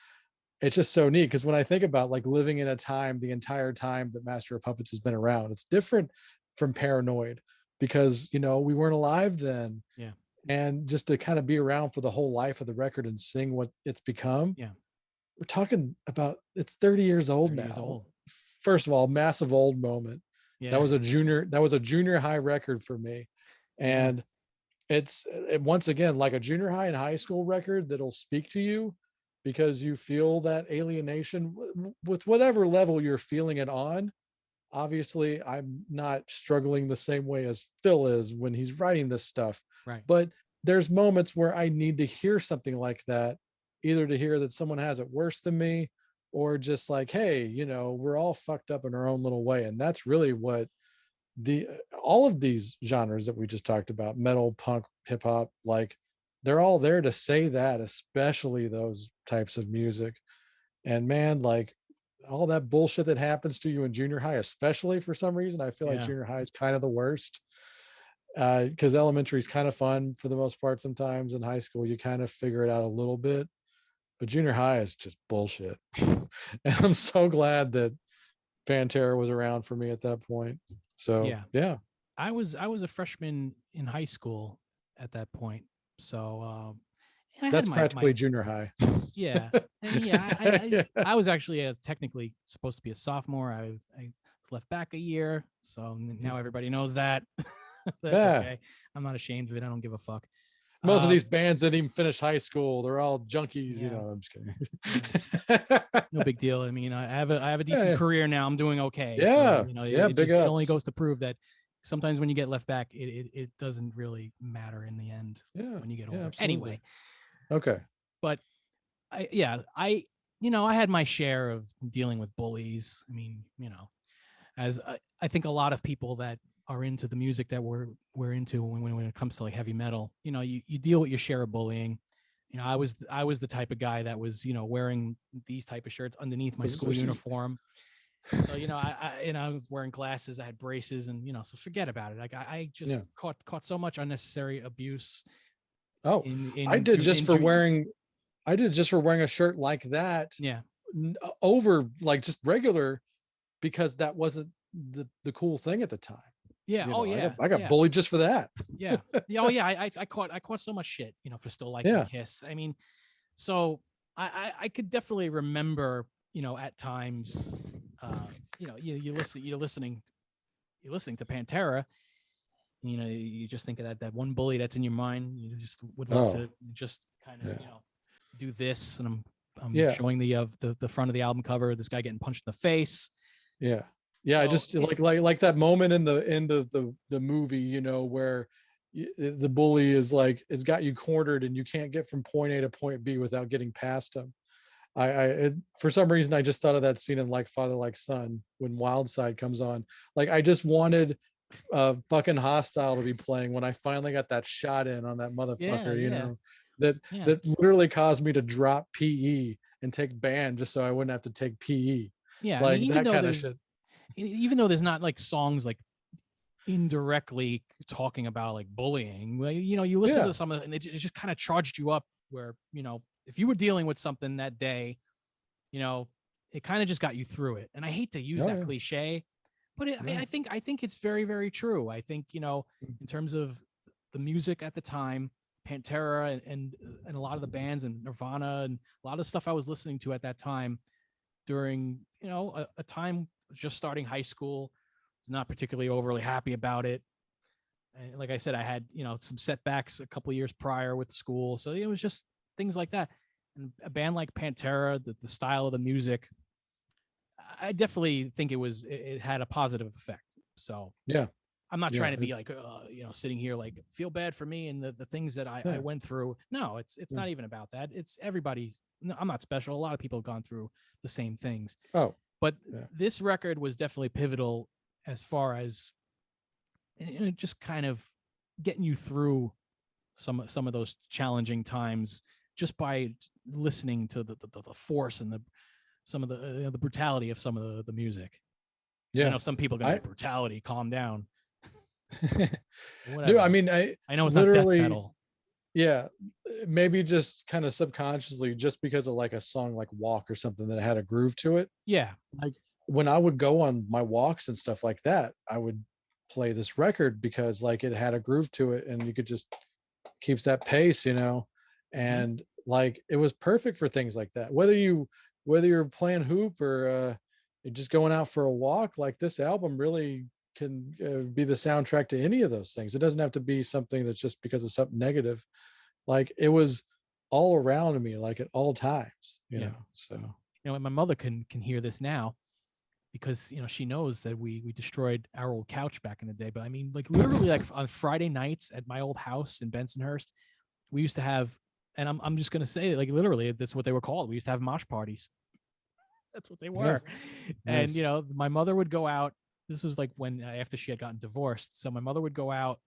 it's just so neat because when I think about like living in a time, the entire time that Master of Puppets has been around, it's different from Paranoid because we weren't alive then, Yeah. and just to kind of be around for the whole life of the record and sing what it's become. Yeah. We're talking about it's 30 years old 30 years now. old. First of all, massive old moment. That Yeah. was a junior high record for me, Yeah. and once again like a junior high and high school record that'll speak to you because you feel that alienation with whatever level you're feeling it on. Obviously, I'm not struggling the same way as Phil is when he's writing this stuff, Right. but there's moments where I need to hear something like that, either to hear that someone has it worse than me, or just like, hey, we're all fucked up in our own little way. And that's really what the all of these genres that we just talked about, metal, punk, hip hop, like they're all there to say that, especially those types of music. And man, like all that bullshit that happens to you in junior high, especially for some reason, I feel like Yeah. junior high is kind of the worst. Because elementary is kind of fun for the most part. Sometimes in high school, you kind of figure it out a little bit, but junior high is just bullshit. And I'm so glad that Pantera was around for me at that point. So Yeah. yeah, I was a freshman in high school at that point. So I had That's my practically junior high. yeah, and yeah, Yeah. I was actually technically supposed to be a sophomore. I was left back a year, so now everybody knows that. That's Yeah. okay. I'm not ashamed of it. I don't give a fuck. Most of Um, these bands didn't even finish high school. They're all junkies, you yeah, know. I'm just kidding. yeah, no big deal. I mean, I have a decent Yeah, career now. I'm doing okay. So yeah, you know, yeah. it Big just it only ups. goes to prove that sometimes when you get left back, it doesn't really matter in the end Yeah, when you get yeah, older. absolutely. Anyway, Okay. but I you know, I had my share of dealing with bullies. I mean, you know, as I think a lot of people that are into the music that we're into when it comes to like heavy metal, you know, you deal with your share of bullying. You know, I was the type of guy that was, you know, wearing these type of shirts underneath my school uniform. So, you know, I was wearing glasses, I had braces, and you know, so forget about it. Like I just Yeah. caught so much unnecessary abuse Oh, in I did just in for wearing. I did just for wearing a shirt like that yeah. over like just regular because that wasn't the cool thing at the time. Yeah. You Oh know, yeah. I got Yeah. bullied just for that. Yeah. Yeah. Oh yeah. I caught so much shit, you know, for still liking Yeah. Kiss. I mean, so I could definitely remember, you know, at times, you know, you're listening to Pantera. You know, you just think of that one bully that's in your mind. You just would love Oh, to just kind of, yeah. you know, do this, and I'm Yeah. showing the front of the album cover. This guy getting punched in the face. Yeah. Yeah, I So just like that moment in the end of the movie, you know, where the bully is like has got you cornered and you can't get from point A to point B without getting past him. For some reason I just thought of that scene in Like Father Like Son when Wild Side comes on. Like I just wanted fucking Hostile to be playing when I finally got that shot in on that yeah, motherfucker, you yeah, know, that yeah. that literally caused me to drop PE and take band just so I wouldn't have to take PE. Yeah, I mean, Like that kind of shit. even though there's not like songs like indirectly talking about like bullying, well, you know, you listen Yeah. to some of it and it just kind of charged you up where, you know, if you were dealing with something that day, you know, it kind of just got you through it. And I hate to use Oh that yeah. cliche, but Yeah. I think it's very, very true. I think, you know, in terms of the music at the time, Pantera and a lot of the bands and Nirvana and a lot of stuff I was listening to at that time during, you know, a time just starting high school, was not particularly overly happy about it. And like I said, I had, you know, some setbacks a couple of years prior with school. So it was just things like that. And a band like Pantera, the style of the music, I definitely think it had a positive effect. So Yeah. I'm not Yeah. trying to be like, you know, sitting here like feel bad for me and the things that I Yeah. went through. No, it's Yeah. not even about that. It's everybody's. No, I'm not special. A lot of people have gone through the same things. Oh. But Yeah. this record was definitely pivotal as far as just kind of getting you through some of those challenging times just by listening to the force and the brutality of some of the music. And I Yeah. know some people are gonna be I like, brutality, calm down. do. I Whatever. mean, I I know it's not death literally, metal. yeah, maybe just kind of subconsciously, just because of like a song like Walk or something that had a groove to it. Yeah. Like when I would go on my walks and stuff like that, I would play this record because like it had a groove to it and you could just keeps that pace, you know, Mhm. and like it was perfect for things like that. Whether you're playing hoop or you're just going out for a walk, like this album really can be the soundtrack to any of those things. It doesn't have to be something that's just because of something negative. Like it was all around me, like at all times, you Yeah. know. So You know, and my mother can hear this now because, you know, she knows that we destroyed our old couch back in the day. But I mean, like literally like on Friday nights at my old house in Bensonhurst, we used to have, and I'm just gonna say, like literally, that's what they were called. We used to have mosh parties. That's what they yeah, were. And you nice. know, my mother would go out. This was like when after she had gotten divorced. So my mother would go out,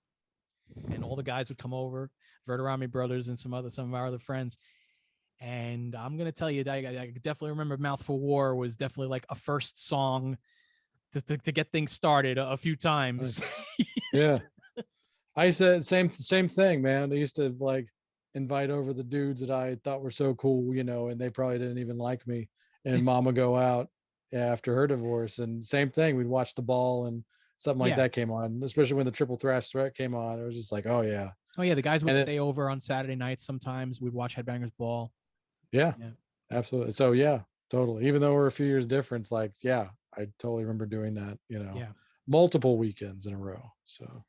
and all the guys would come over, Verderami brothers and some of our other friends. And I'm gonna tell you, I definitely remember "Mouth for War" was definitely like a first song to get things started a few times. Nice. Yeah. I said same thing, man. I used to like invite over the dudes that I thought were so cool, you know, and they probably didn't even like me. And mom would go out after her divorce, and same thing. We'd watch the ball and something like Yeah. that came on, especially when the Triple Thrash Threat came on. It was just like, oh yeah, Oh yeah, the guys would And then stay over on Saturday nights sometimes. We'd watch Headbangers Ball. yeah, Yeah. absolutely. So yeah, totally. Even though we're a few years difference, like yeah, I totally remember doing that, Yeah. multiple weekends in a row. So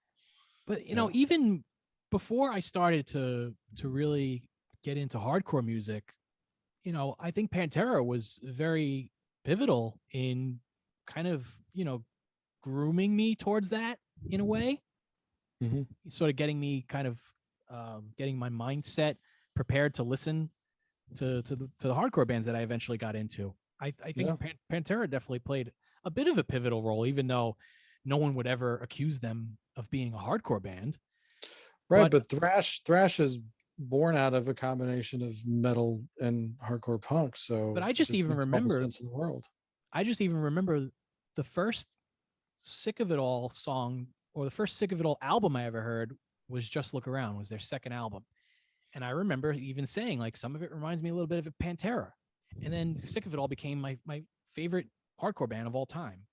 But yeah. even before I started to really get into hardcore music, I think Pantera was very pivotal in kind of, grooming me towards that in a way, Hmm. sort of getting me kind of getting my mindset prepared to listen to the hardcore bands that I eventually got into. I think Yeah. Pantera definitely played a bit of a pivotal role, even though no one would ever accuse them of being a hardcore band. Right, But but thrash is born out of a combination of metal and hardcore punk, but so I it just just even makes all the remember sense in the world. I just even remember the first Sick of It All song, or the first Sick of It All album I ever heard, was Just Look Around, was their second album. And I remember even saying, like, some of it reminds me a little bit of Pantera. And then Sick of It All became my favorite hardcore band of all time.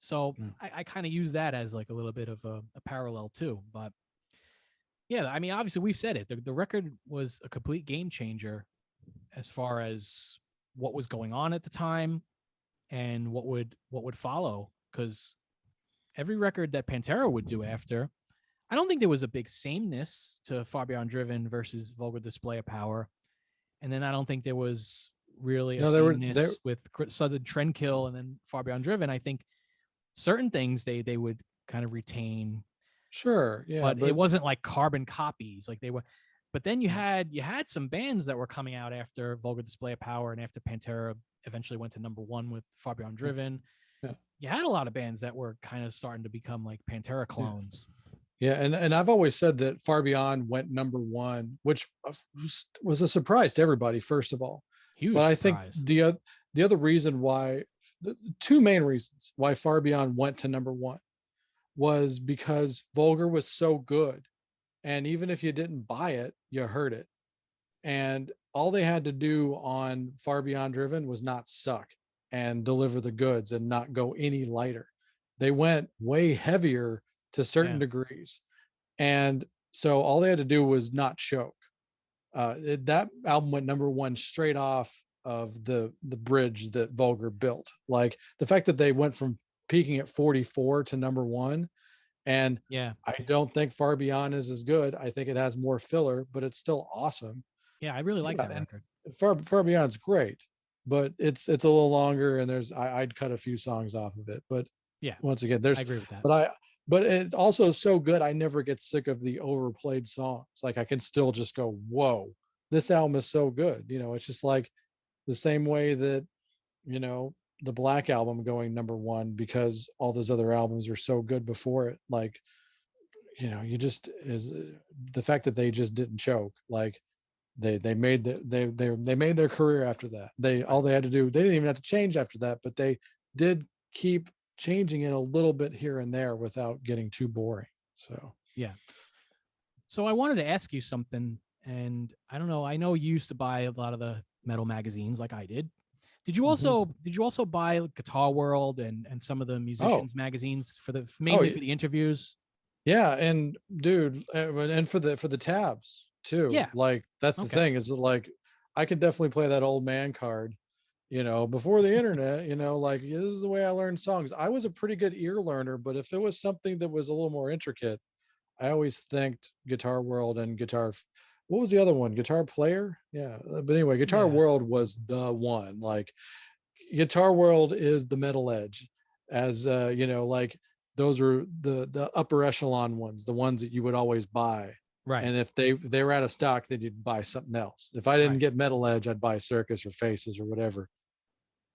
So Yeah. I kind of use that as like a little bit of a parallel too. But yeah, I mean, obviously we've said it. The record was a complete game changer as far as what was going on at the time and what would follow. Because every record that Pantera would do after, I don't think there was a big sameness to Far Beyond Driven versus Vulgar Display of Power. And then I don't think there was really a No, they sameness with Southern Trendkill and then Far Beyond Driven. I think certain things they would kind of retain, sure, yeah, but it but wasn't like carbon copies like they were. But then you mm, had some bands that were coming out after Vulgar Display of Power and after Pantera eventually went to #1 with Far Beyond yeah, Driven. yeah, You had a lot of bands that were kind of starting to become like Pantera yeah. clones. Yeah, and I've always said that Far Beyond went #1, which was a surprise to everybody, first of all. But Huge I think surprise. the other reason why, the two main reasons why Far Beyond went to #1 was because Vulgar was so good, and even if you didn't buy it, you heard it. And all they had to do on Far Beyond Driven was not suck and deliver the goods and not go any lighter. They went way heavier to certain Yeah. degrees, and so all they had to do was not choke. That album went #1 straight off of the bridge that Vulgar built. Like the fact that they went from peaking at 44 to #1, and Yeah. I don't think Far Beyond is as good. I think it has more filler, but it's still awesome. Yeah. I really like Yeah, that and record. Far Beyond's great, but it's a little longer, and I'd cut a few songs off of it. But Yeah. once again, I agree with that. but I but it's also so good. I never get sick of the overplayed songs. Like I can still just go, whoa, this album is so good. It's just like the same way that you know the Black Album going #1 because all those other albums are so good before it. Like you just is the fact that they just didn't choke. Like they made they made their career after that. All Right. they had to do, they didn't even have to change after that, but they did keep changing it a little bit here and there without getting too boring. So Yeah. So I wanted to ask you something, and I don't know. I know you used to buy a lot of the metal magazines like I did. Did you mhm. also did you also buy Guitar World and some of the Oh, musicians magazines for the oh mainly for the interviews? yeah, and dude, and for the tabs too. Yeah. Like that's the Okay. thing is that, like I can definitely play that old man card. Before the internet, like this is the way I learned songs. I was a pretty good ear learner, but if it was something that was a little more intricate, I always thanked Guitar World and What was the other one? Guitar Player? Yeah. But anyway, Guitar Yeah. World was the one. Like Guitar World is the metal edge, as like those were the upper echelon ones, the ones that you would always buy. Right. And if they were out of stock, then you'd buy something else. If I didn't Right. get Metal Edge, I'd buy Circus or Faces or whatever.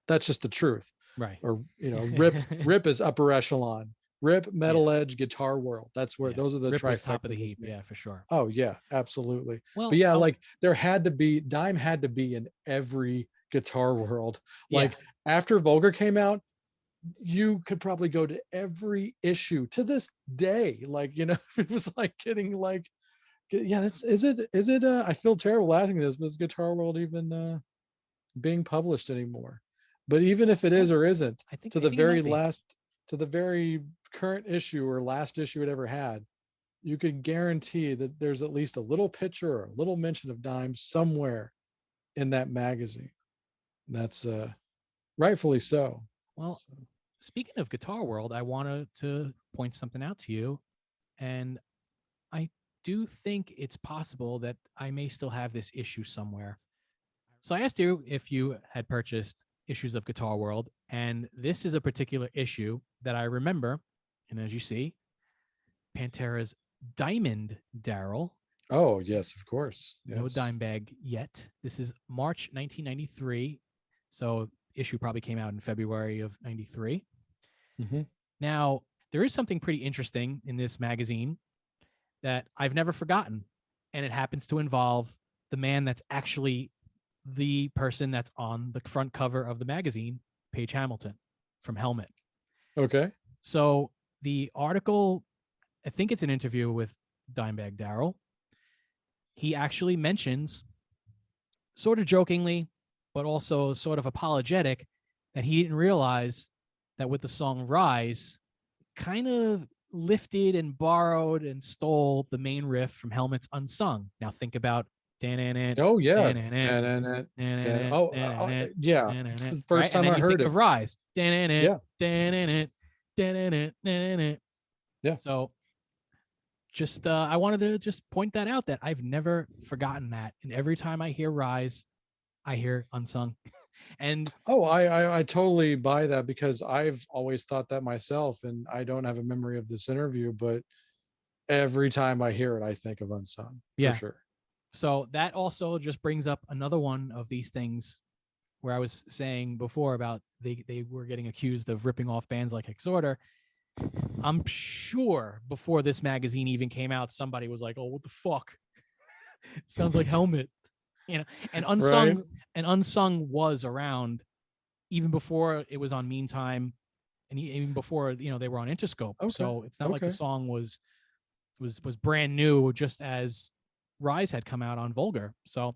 That's just the truth. Right. Or Rip is upper echelon. Rip, Yeah. Metal Edge, Guitar World. That's where Yeah. those are the Rip was top of trifecta the with heap. me. Yeah, for sure. Oh yeah, absolutely. But Well, yeah, like there had to be Dime had to be in every Guitar World. yeah. Like after Vulgar came out, you could probably go to every issue to this day. Like, it was like getting like yeah, that's is it I feel terrible asking this, but is Guitar World even being published anymore? But even if it I is or isn't, I think to I the think it very might be. last to the very current issue or last issue it ever had, you could guarantee that there's at least a little picture or a little mention of Dime somewhere in that magazine. That's rightfully so. Well, speaking of Guitar World, I wanted to point something out to you. And I do think it's possible that I may still have this issue somewhere. So I asked you if you had purchased issues of Guitar World, and this is a particular issue that I remember. And as you see, Pantera's Diamond Daryl. Oh, yes, of course. Yes. No Dimebag yet. This is March 1993. So issue probably came out in February of 93. Mm-hmm. Now, there is something pretty interesting in this magazine that I've never forgotten. And it happens to involve the man that's actually the person that's on the front cover of the magazine, Page Hamilton from Helmet. Okay. So the article, I think it's an interview with Dimebag Daryl. He actually mentions, sort of jokingly, but also sort of apologetic, that he didn't realize that with the song Rise, kind of lifted and borrowed and stole the main riff from Helmet's Unsung. Now think about oh yeah, oh yeah, this is the first time I heard it. Of Rise. Yeah. Yeah. So just I wanted to just point that out, that I've never forgotten that. And every time I hear Rise, I hear Unsung. And I totally buy that, because I've always thought that myself, and I don't have a memory of this interview, but every time I hear it, I think of Unsung for sure. So that also just brings up another one of these things where I was saying before about they were getting accused of ripping off bands like Exhorter. I'm sure before this magazine even came out, somebody was like, "Oh, what the fuck? Sounds like Helmet." You know, and Unsung Right. and Unsung was around even before it was on Meantime, and even before, you know, they were on Interscope. Okay. So it's not like the song was brand new, just as Rise had come out on Vulgar. So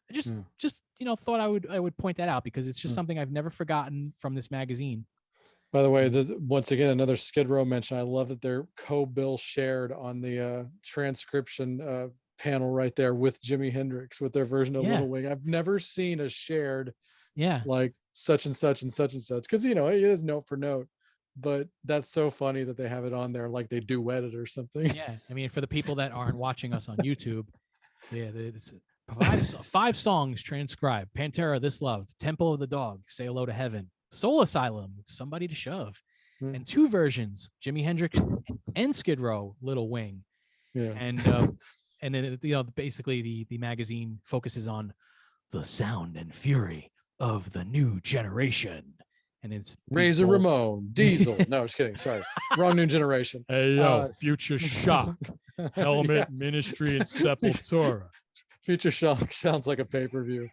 I just you know, thought I would point that out, because it's just something I've never forgotten from this magazine. By the way, once again, another Skid Row mention. I love that they're co-bill shared on the transcription panel right there with Jimi Hendrix with their version of Little Wing. I've never seen a shared, like such and such and such and such, because you know it is note for note, but that's so funny that they have it on there like they duet it or something. Yeah, I mean, for the people that aren't watching us on YouTube, it's five songs transcribed: Pantera, This Love, Temple of the Dog, Say Hello to Heaven, Soul Asylum, Somebody to Shove, and two versions: Jimi Hendrix and Skid Row, Little Wing. Yeah. And then, you know, basically the magazine focuses on the sound and fury of the new generation. And it's Razor Ramon, Diesel. No, just kidding. Sorry. Wrong New Generation. Hey, yo, Future Shock, Helmet, Ministry, and Sepultura. Future Shock sounds like a pay-per-view.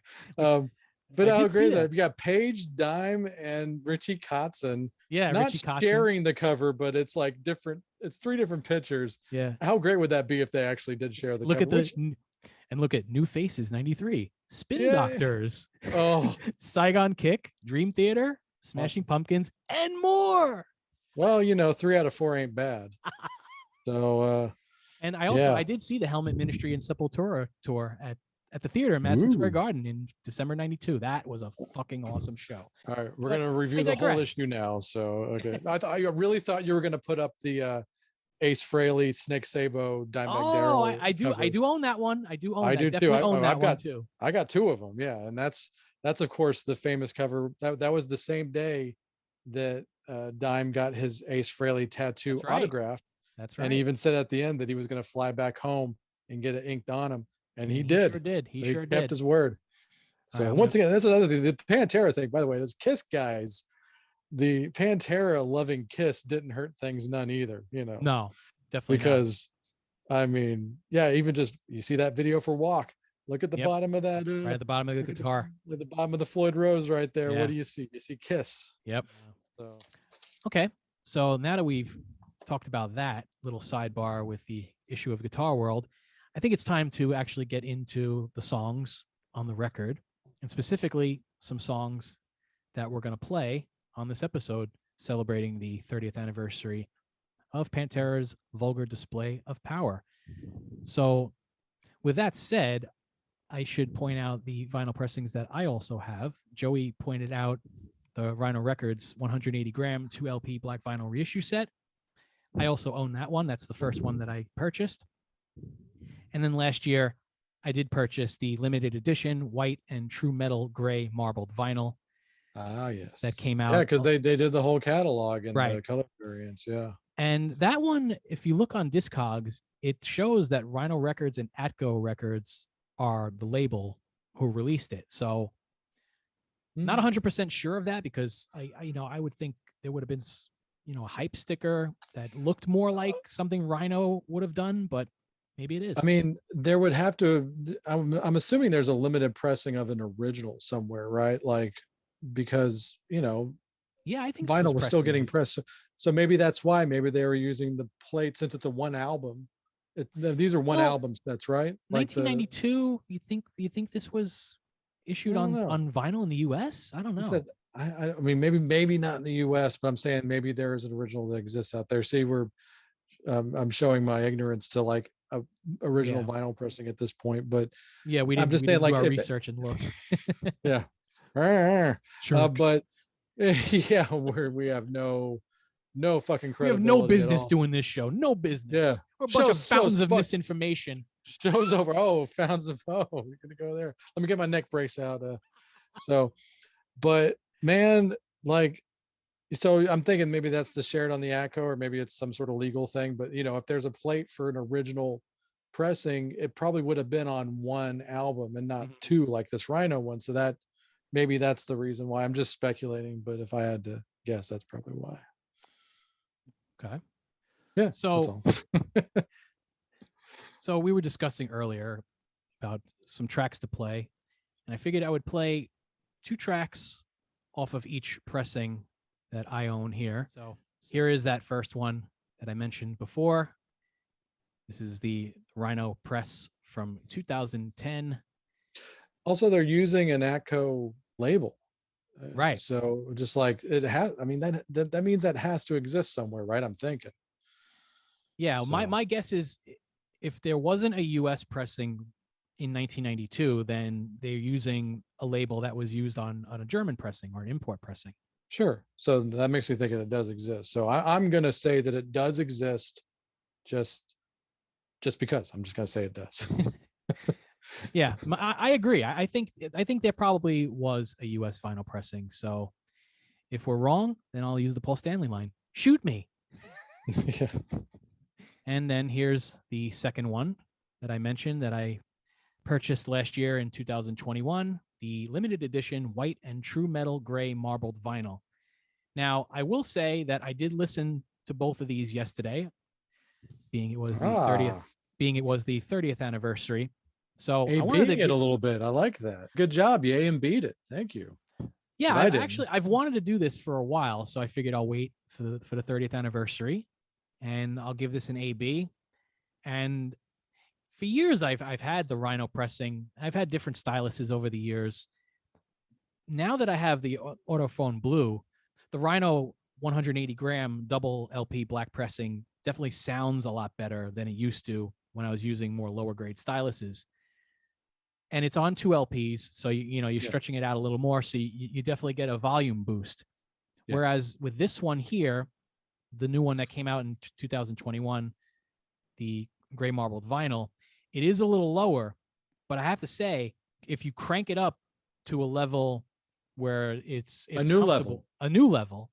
But how great is that? You got Page, Dime, and Richie Kotzen. Yeah, not Richie Kotzen. sharing the cover, but it's like different. It's three different pictures. Yeah. How great would that be if they actually did share the cover? Look at New Faces '93, Spin Doctors, oh, Saigon Kick, Dream Theater, Smashing Pumpkins, and more. Well, you know, 3 out of 4 ain't bad. So. And I did see the Helmet, Ministry, and Sepultura tour at the theater in Madison Square Garden in December '92. That was a fucking awesome show. All right, we're gonna review the whole issue now. So okay, I really thought you were gonna put up the Ace Frehley, Snake Sabo, Dimebag Daryl. I do own that one. I do own. I that. do Definitely too. Own that one too. I got 2 of them. Yeah, and that's of course the famous cover. That was the same day that Dime got his Ace Frehley tattoo autographed. That's right. And he even said at the end that he was going to fly back home and get it inked on him. And he did. Sure did. He sure kept his word. So once again, that's another thing. The Pantera thing, by the way, those Kiss guys, the Pantera loving Kiss didn't hurt things none either, you know. No, definitely because I mean, yeah, even just you see that video for Walk. Look at the bottom of that. Right at the bottom of the guitar. At the bottom of the Floyd Rose right there. Yeah. What do you see? You see Kiss. Yep. So. Okay. So now that we've talked about that little sidebar with the issue of Guitar World, I think it's time to actually get into the songs on the record, and specifically some songs that we're going to play on this episode celebrating the 30th anniversary of Pantera's Vulgar display of power. So, with that said, I should point out the vinyl pressings that I also have. Joey pointed out the Rhino Records 180 gram 2 LP black vinyl reissue set. I also own that one. That's the first one that I purchased. And then last year, I did purchase the limited edition white and true metal gray marbled vinyl. Ah, yes. That came out. Yeah, because they did the whole catalog and right. the color variants. Yeah. And that one, if you look on Discogs, it shows that Rhino Records and Atco Records are the label who released it. So not 100% sure of that, because I would think there would have been, a hype sticker that looked more like something Rhino would have done, but maybe it is. I mean, there would have to, I'm assuming there's a limited pressing of an original somewhere, right? Like, because, yeah, I think vinyl was still getting pressed. So maybe that's why, maybe they were using the plate, since it's a one album. These are one album sets, right? 1992. You think this was issued on vinyl in the U.S.? I don't know. I mean, maybe not in the U.S., but I'm saying maybe there is an original that exists out there. See, I'm showing my ignorance to like a original vinyl pressing at this point, but yeah, we didn't do our research and look. Yeah, but yeah, we have no fucking credibility. We have no business doing this show. No business. Yeah, we're a bunch of fountains of misinformation. Show's over. Oh, fountains of we're gonna go there. Let me get my neck brace out. But man, like, so I'm thinking maybe that's the shared on the ATCO, or maybe it's some sort of legal thing. But if there's a plate for an original pressing, it probably would have been on one album and not two, like this Rhino one. So that maybe that's the reason why. I'm just speculating, but if I had to guess, that's probably why. Okay. Yeah. So, so we were discussing earlier about some tracks to play, and I figured I would play 2 tracks off of each pressing that I own here. So here is that first one that I mentioned before. This is the Rhino press from 2010. Also, they're using an ATCO label. Right. So just like it has, I mean, that means that has to exist somewhere, right? I'm thinking. Yeah. So my guess is, if there wasn't a US pressing in 1992, then they're using a label that was used on a German pressing or an import pressing. Sure. So that makes me think it does exist. So I'm going to say that it does exist, just because. I'm just going to say it does. Yeah, I agree. I think there probably was a US vinyl pressing. So if we're wrong, then I'll use the Paul Stanley line. Shoot me. Yeah. And then here's the second one that I mentioned that I purchased last year in 2021, the limited edition white and true metal gray marbled vinyl. Now, I will say that I did listen to both of these yesterday, being it was the 30th anniversary. So I wanted to get a little bit. I like that. Good job. You A and B'd it. Thank you. Yeah, I've wanted to do this for a while, so I figured I'll wait for the 30th anniversary, and I'll give this an AB. And for years, I've had the Rhino pressing. I've had different styluses over the years. Now that I have the Autophone Blue, the Rhino 180 gram double LP black pressing definitely sounds a lot better than it used to when I was using more lower grade styluses. And it's on 2 LPs, so you're stretching it out a little more, so you definitely get a volume boost. Yeah. Whereas with this one here, the new one that came out in 2021, the gray marbled vinyl, it is a little lower, but I have to say, if you crank it up to a level where it's a new level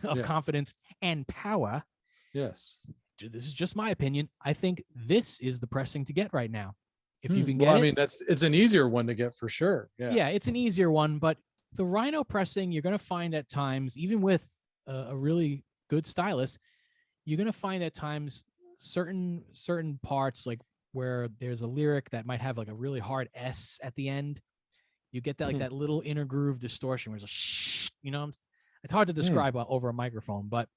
of confidence and power. Yes. This is just my opinion. I think this is the pressing to get right now. If you can get it. I mean, it's an easier one to get for sure. Yeah, it's an easier one, but the Rhino pressing, you're going to find at times, even with a really good stylus, you're going to find at times certain parts, like where there's a lyric that might have like a really hard S at the end. You get that like that little inner groove distortion where it's a shh, it's hard to describe over a microphone, but.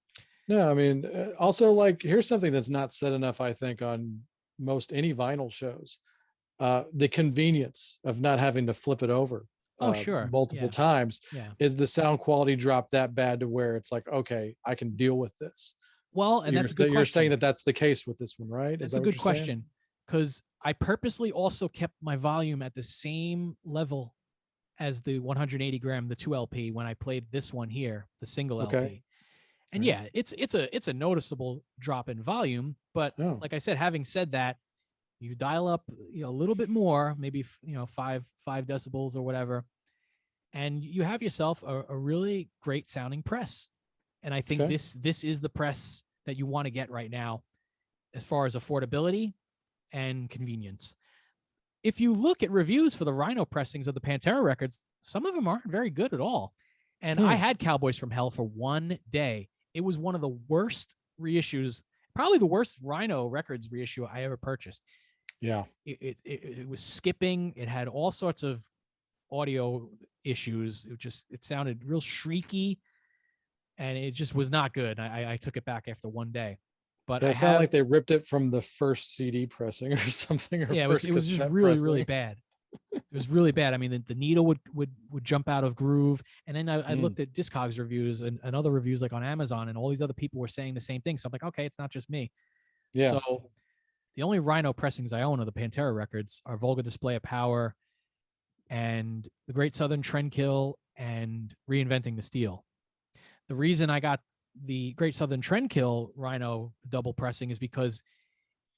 No, I mean, also, like, here's something that's not said enough, I think, on most any vinyl shows. The convenience of not having to flip it over multiple times. Is the sound quality drop that bad to where it's like, okay, I can deal with this? Well, and that's a good You're saying question. that that's the case with this one, right? Is That's that a what good you're saying? question because I purposely also kept my volume at the same level as the 180 gram, the 2 LP when I played this one here, the single Okay. LP. And All right. yeah, it's a noticeable drop in volume. But Oh, like I said, having said that, you dial up a little bit more, maybe five decibels or whatever, and you have yourself a really great sounding press. And I think okay. this is the press that you want to get right now as far as affordability and convenience. If you look at reviews for the Rhino pressings of the Pantera records, some of them aren't very good at all. And I Hmm. had Cowboys from Hell for one day. It was one of the worst reissues, probably the worst Rhino Records reissue I ever purchased. Yeah. It was skipping. It had all sorts of audio issues. It sounded real shrieky, and it just was not good. I took it back after one day. But Yeah. I It sounded have like they ripped it from the first CD pressing or something, or yeah, first it was just cassette really pressing. bad. It was really bad. I mean, the needle would jump out of groove. And then I Mm. looked at Discogs reviews and other reviews like on Amazon, and all these other people were saying the same thing. So I'm like, okay, it's not just me. Yeah. So the only Rhino pressings I own of the Pantera records are Vulgar Display of Power and The Great Southern Trendkill and Reinventing the Steel. The reason I got the Great Southern Trendkill Rhino double pressing is because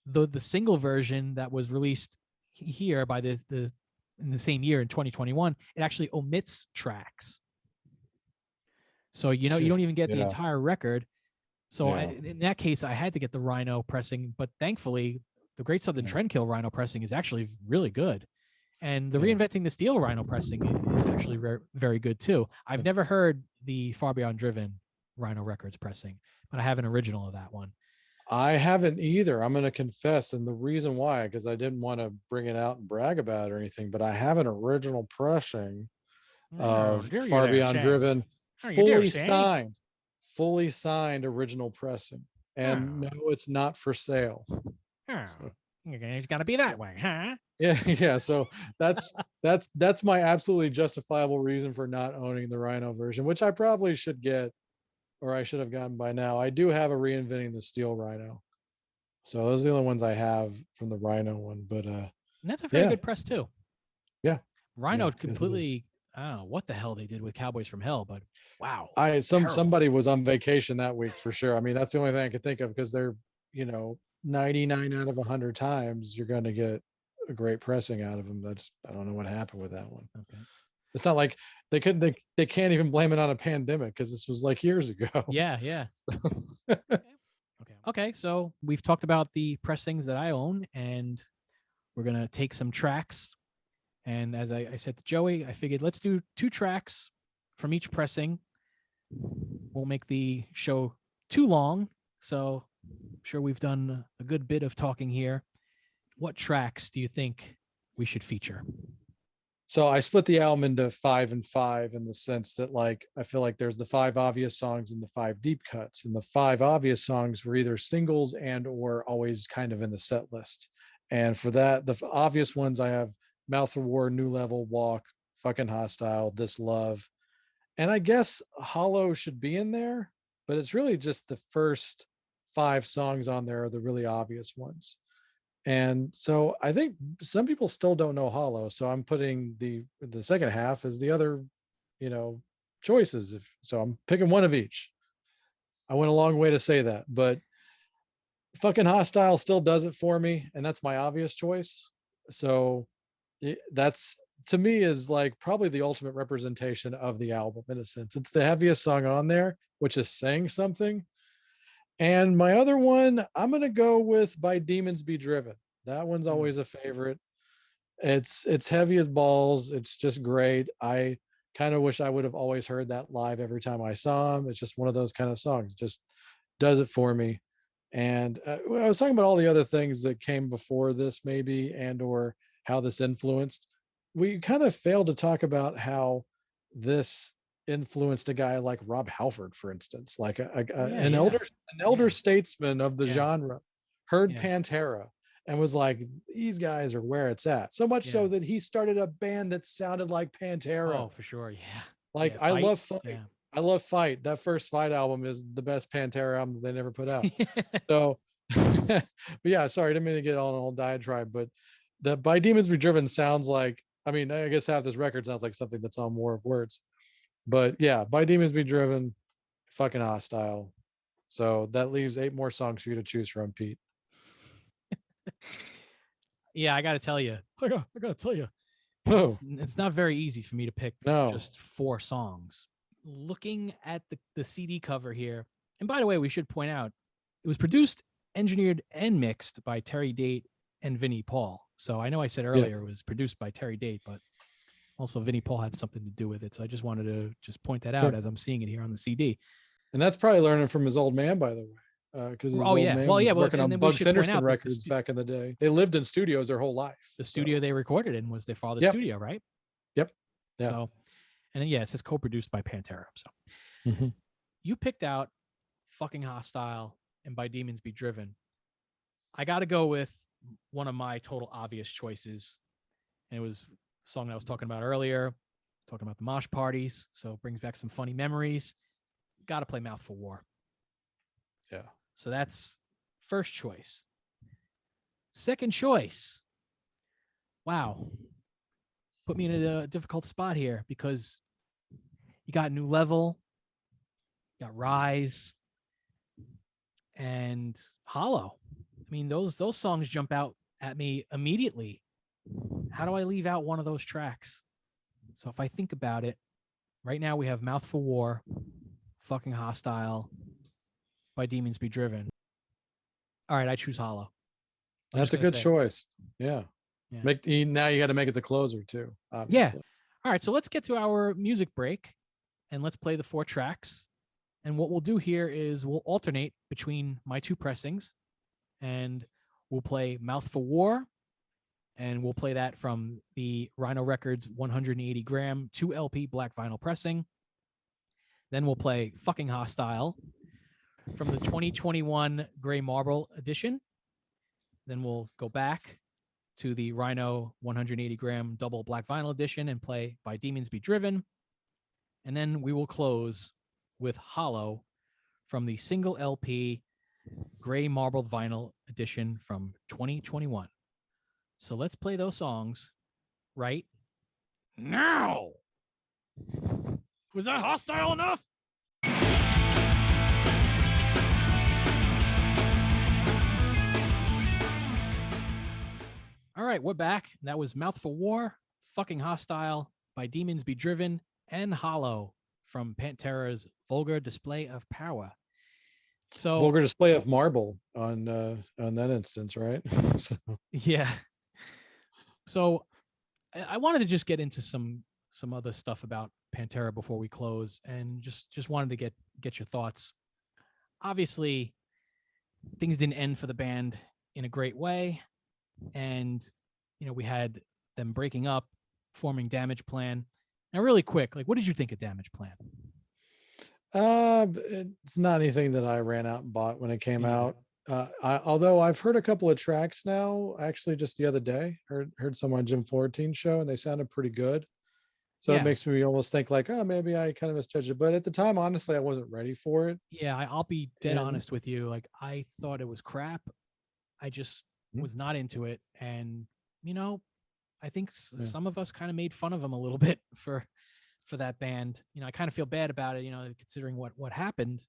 the single version that was released here by the in the same year in 2021, it actually omits tracks. So you don't even get the Yeah. entire record. So Yeah. in that case, I had to get the Rhino pressing, but thankfully, the Great Southern Yeah. Trendkill Rhino pressing is actually really good, and the Yeah. Reinventing the Steel Rhino pressing is actually very good too. I've Yeah. never heard the Far Beyond Driven Rhino Records pressing, but I have an original of that one. I haven't either. I'm going to confess. And the reason why, because I didn't want to bring it out and brag about it or anything, but I have an original pressing Oh, of do you Far there, Beyond say? Driven, Oh, you do, fully say? signed, fully signed original pressing. And Oh, no, it's not for sale. oh, So it's got to be that way, huh? yeah, yeah. So that's that's my absolutely justifiable reason for not owning the Rhino version, which I probably should get, or I should have gotten by now. I do have a Reinventing the Steel Rhino. So those are the only ones I have from the Rhino one. But And that's a very yeah, good press too. yeah, yeah. Rhino Yes, it is. completely. I don't know what the hell they did with Cowboys from Hell, but wow, Somebody terrible. was on vacation that week for sure. I mean, that's the only thing I could think of because they're, 99 out of 100 times you're going to get a great pressing out of them. That's I don't know what happened with that one. Okay. It's not like they can't even blame it on a pandemic because this was like years ago. Yeah, yeah. Okay. Okay. So we've talked about the pressings that I own, and we're gonna take some tracks. And as I said to Joey, I figured let's do 2 tracks from each pressing. Won't make the show too long, so I'm sure we've done a good bit of talking here. What tracks do you think we should feature? So I split the album into 5 and 5 in the sense that like I feel like there's the 5 obvious songs and the 5 deep cuts, and the 5 obvious songs were either singles and or always kind of in the set list. And for that, the obvious ones I have Mouth of War, New Level, Walk, Fucking Hostile, This Love, and I guess Hollow should be in there, but it's really just the first 5 songs on there are the really obvious ones. And so I think some people still don't know Hollow. So I'm putting the second half as the other, you know, choices. If so, I'm picking one of each. I went a long way to say that, but fucking Hostile still does it for me, and that's my obvious choice. So that's to me is like probably the ultimate representation of the album in a sense. It's the heaviest song on there, which is saying something. And my other one, I'm gonna go with By Demons Be Driven. That one's Hmm. always a favorite. It's heavy as balls. It's just great. I kind of wish I would have always heard that live every time I saw him. It's just one of those kind of songs. Just does it for me. And I was talking about all the other things that came before this, maybe, and or how this influenced. We kind of failed to talk about how this influenced a guy like Rob Halford, for instance, like Yeah, an elder yeah, statesman of the yeah, genre, heard yeah, Pantera and was like, "These guys are where it's at." So much yeah. so that he started a band that sounded like Pantera. Oh, for sure. Yeah, Like yeah. I Fight. love Fight. Yeah, I love Fight. That first Fight album is the best Pantera album that they never put out. So, but yeah, sorry, I didn't mean to get on a whole diatribe, but the By Demons Be Driven sounds like, I mean, I guess half this record sounds like something that's on War of Words. But yeah, By Demons Be Driven, fucking hostile. So that leaves 8 more songs for you to choose from, Pete. Yeah, I got to tell you, I got to tell you, Oh, it's not very easy for me to pick no. just 4 songs. Looking at the CD cover here, and by the way, we should point out it was produced, engineered, and mixed by Terry Date and Vinnie Paul. So I know I said Yeah. earlier it was produced by Terry Date, but also Vinnie Paul had something to do with it. So I just wanted to just point that out Sure. as I'm seeing it here on the CD. And that's probably learning from his old man, by the way, because his Oh old yeah, man well yeah, was well, working and on then we Bugs should point Henderson out that records back in the day. They lived in studios their whole life. the studio they recorded in was their father's Yep. studio, right? Yep. Yeah. So, and then yeah, it says co-produced by Pantera. So you picked out Fucking Hostile and By Demons Be Driven. I got to go with one of my total obvious choices, and it was the song I was talking about earlier, talking about the mosh parties. So it brings back some funny memories. Got to play Mouth for War. Yeah. So that's first choice. Second choice. Wow. Put me in a difficult spot here because you got New Level, you got Rise, and Hollow. I mean, those songs jump out at me immediately. How do I leave out one of those tracks? So if I think about it, right now we have Mouth for War, Fucking Hostile, By Demons Be Driven. All right, I choose Hollow. That's a good choice. Yeah. Yeah. Now you got to make it the closer too, Yeah. obviously. All right, so let's get to our music break and let's play the 4 tracks. And what we'll do here is we'll alternate between my 2 pressings and we'll play Mouth for War, and we'll play that from the Rhino Records 180 gram 2 LP black vinyl pressing. Then we'll play Fucking Hostile from the 2021 Gray Marble edition. Then we'll go back to the Rhino 180 gram double black vinyl edition and play By Demons Be Driven. And then we will close with Hollow from the single LP Gray Marbled Vinyl edition from 2021. So let's play those songs right now. Was that hostile enough? All right, we're back. That was Mouth for War, Fucking Hostile, By Demons Be Driven, and Hollow from Pantera's Vulgar Display of Power. So Vulgar Display of Marble on that instance, right? So. Yeah. So I wanted to just get into some other stuff about Pantera before we close, and just wanted to get your thoughts. Obviously, things didn't end for the band in a great way, and we had them breaking up, forming Damage Plan. Now, really quick, like, what did you think of Damage Plan? It's not anything that I ran out and bought when it came out. Although I've heard a couple of tracks now, actually just the other day, heard some on Jim Florentine's show, and they sounded pretty good. So it makes me almost think like, oh, maybe I kind of misjudged it. But at the time, honestly, I wasn't ready for it. Yeah, I'll be dead honest with you. Like, I thought it was crap. I just was not into it. And, I think some of us kind of made fun of them a little bit for that band. I kind of feel bad about it, considering what happened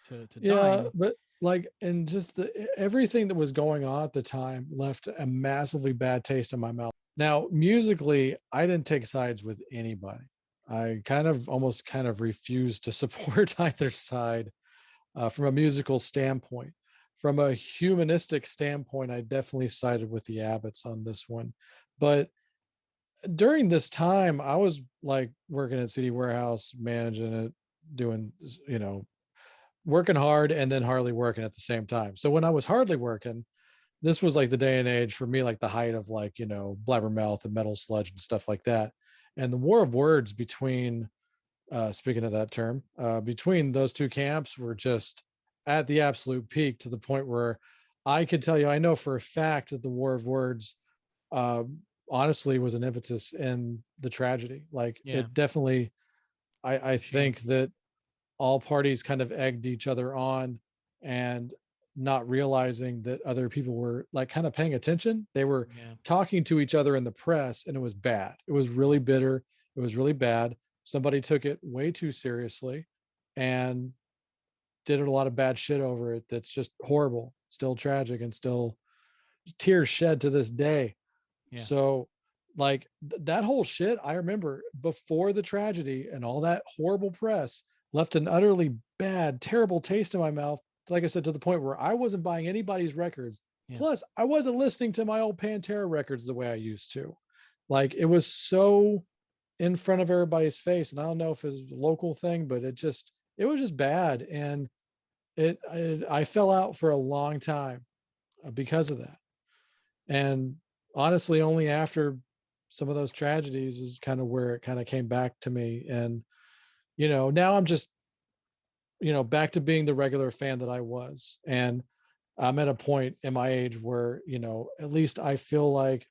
to Dime. But like, and just everything that was going on at the time left a massively bad taste in my mouth. Now, musically, I didn't take sides with anybody. I almost refused to support either side from a musical standpoint. From a humanistic standpoint, I definitely sided with the Abbotts on this one. But during this time, I was like working at CD Warehouse, managing it, doing, working hard and then hardly working at the same time. So when I was hardly working, this was like the day and age for me, like the height of like, Blabbermouth and Metal Sludge and stuff like that. And the war of words between, speaking of that term, between those 2 camps were just at the absolute peak, to the point where I could tell you, I know for a fact that the war of words, honestly was an impetus in the tragedy. Like it definitely, I think that all parties kind of egged each other on, and not realizing that other people were like kind of paying attention. They were Yeah. talking to each other in the press, and it was bad. It was really bitter. It was really bad. Somebody took it way too seriously and did a lot of bad shit over it. That's just horrible, still tragic, and still tears shed to this day. Yeah. So, like that whole shit, I remember before the tragedy and all that horrible press left an utterly bad, terrible taste in my mouth. Like I said, to the point where I wasn't buying anybody's records. Yeah. Plus, I wasn't listening to my old Pantera records the way I used to. Like it was so in front of everybody's face, and I don't know if it's a local thing, but it was just bad, and I fell out for a long time because of that. And honestly, only after some of those tragedies is kind of where it kind of came back to me. And, now I'm just, back to being the regular fan that I was. And I'm at a point in my age where, at least I feel like,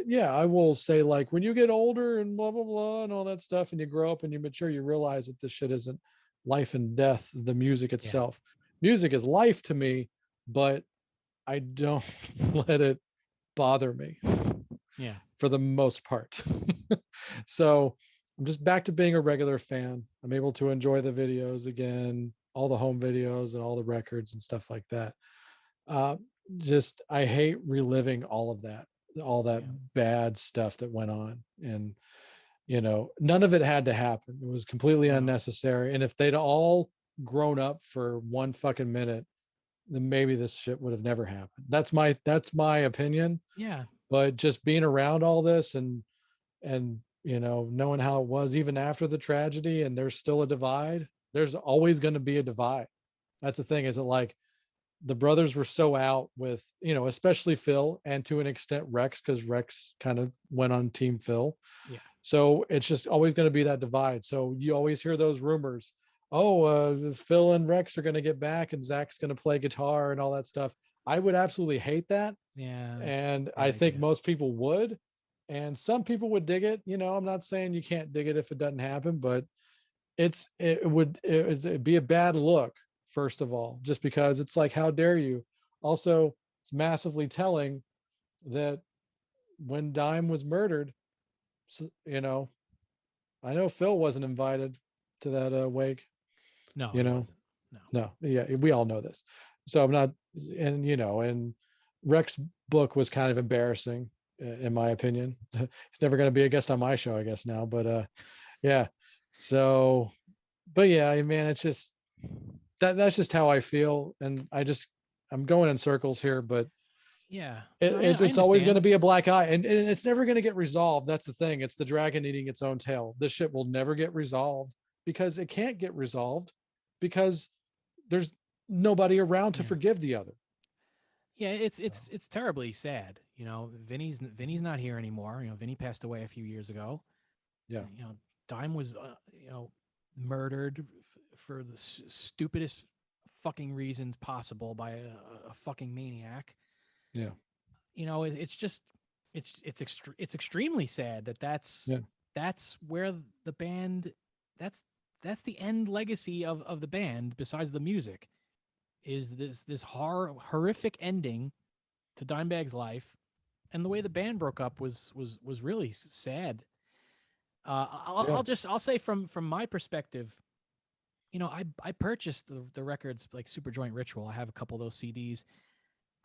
yeah, I will say, like, when you get older and blah, blah, blah, and all that stuff, and you grow up and you mature, you realize that this shit isn't life and death, the music Yeah. itself. Music is life to me, but I don't let it bother me Yeah. for the most part. So I'm just back to being a regular fan. I'm able to enjoy the videos again, all the home videos and all the records and stuff like that. Uh, just I hate reliving all that Yeah. bad stuff that went on. And none of it had to happen. It was completely No. unnecessary. And if they'd all grown up for one fucking minute, then maybe this shit would have never happened. That's my opinion. Yeah. But just being around all this, and knowing how it was even after the tragedy, and there's still a divide. There's always going to be a divide. That's the thing, is that, like, the brothers were so out with, especially Phil, and to an extent Rex, because Rex kind of went on Team Phil. Yeah. So it's just always going to be that divide. So you always hear those rumors. Oh, Phil and Rex are going to get back, and Zach's going to play guitar and all that stuff. I would absolutely hate that, Yeah. It's and a bad I think idea. most people would, and some people would dig it. I'm not saying you can't dig it if it doesn't happen, but it'd be a bad look, first of all, just because it's like, how dare you? Also, it's massively telling that when Dime was murdered, you know, I know Phil wasn't invited to that wake. No, You he know, wasn't. No. no, yeah, we all know this. So I'm not, and Rex's book was kind of embarrassing, in my opinion. He's never going to be a guest on my show, I guess now, but yeah. So, but yeah, man, it's just that's just how I feel, and I'm going in circles here, but Yeah. it, No, it, I it's always going to understand. be a black eye, and it's never going to get resolved. That's the thing. It's the dragon eating its own tail. This shit will never get resolved, because it can't get resolved, because there's nobody around to Yeah. forgive the other. Yeah, it's So, it's it's terribly sad. Vinny's not here anymore. Vinny passed away a few years ago. yeah, Dime was murdered for the stupidest fucking reasons possible by a fucking maniac. yeah, It's just it's extremely sad that yeah, that's where the band that's that's the end legacy of the band, besides the music, is this horrific ending to Dimebag's life. And the way the band broke up was really sad. yeah, I'll say from my perspective, I purchased the records like Super Joint Ritual. I have a couple of those CDs.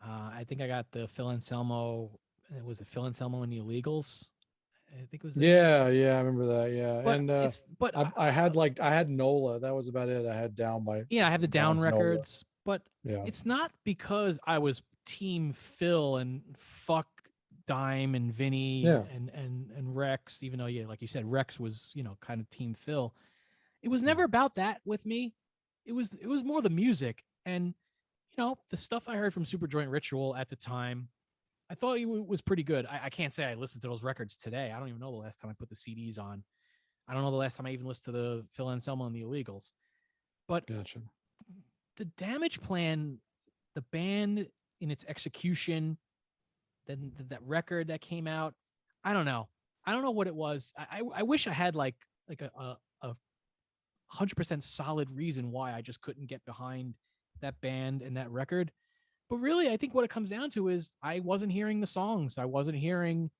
I think I got the Phil Anselmo. It was the Phil Anselmo and the Illegals. I think was the name. yeah. I remember that. Yeah, But and it's but I had Nola. That was about it. I had Down by yeah, I have the Down Don's Nola. records. But Yeah, it's not because I was Team Phil and fuck Dime and Vinny yeah, and Rex. Even though, yeah, like you said, Rex was kind of Team Phil. It was yeah, never about that with me. It was more the music, and the stuff I heard from Super Joint Ritual at the time. I thought it was pretty good. I can't say I listened to those records today. I don't even know the last time I put the CDs on. I don't know the last time I even listened to the Phil Anselmo and the Illegals. But gotcha. the Damage Plan, the band in its execution, then that record that came out, I don't know. I don't know what it was. I wish I had like a 100% solid reason why I just couldn't get behind that band and that record. But really, I think what it comes down to is I wasn't hearing the songs. I wasn't hearing,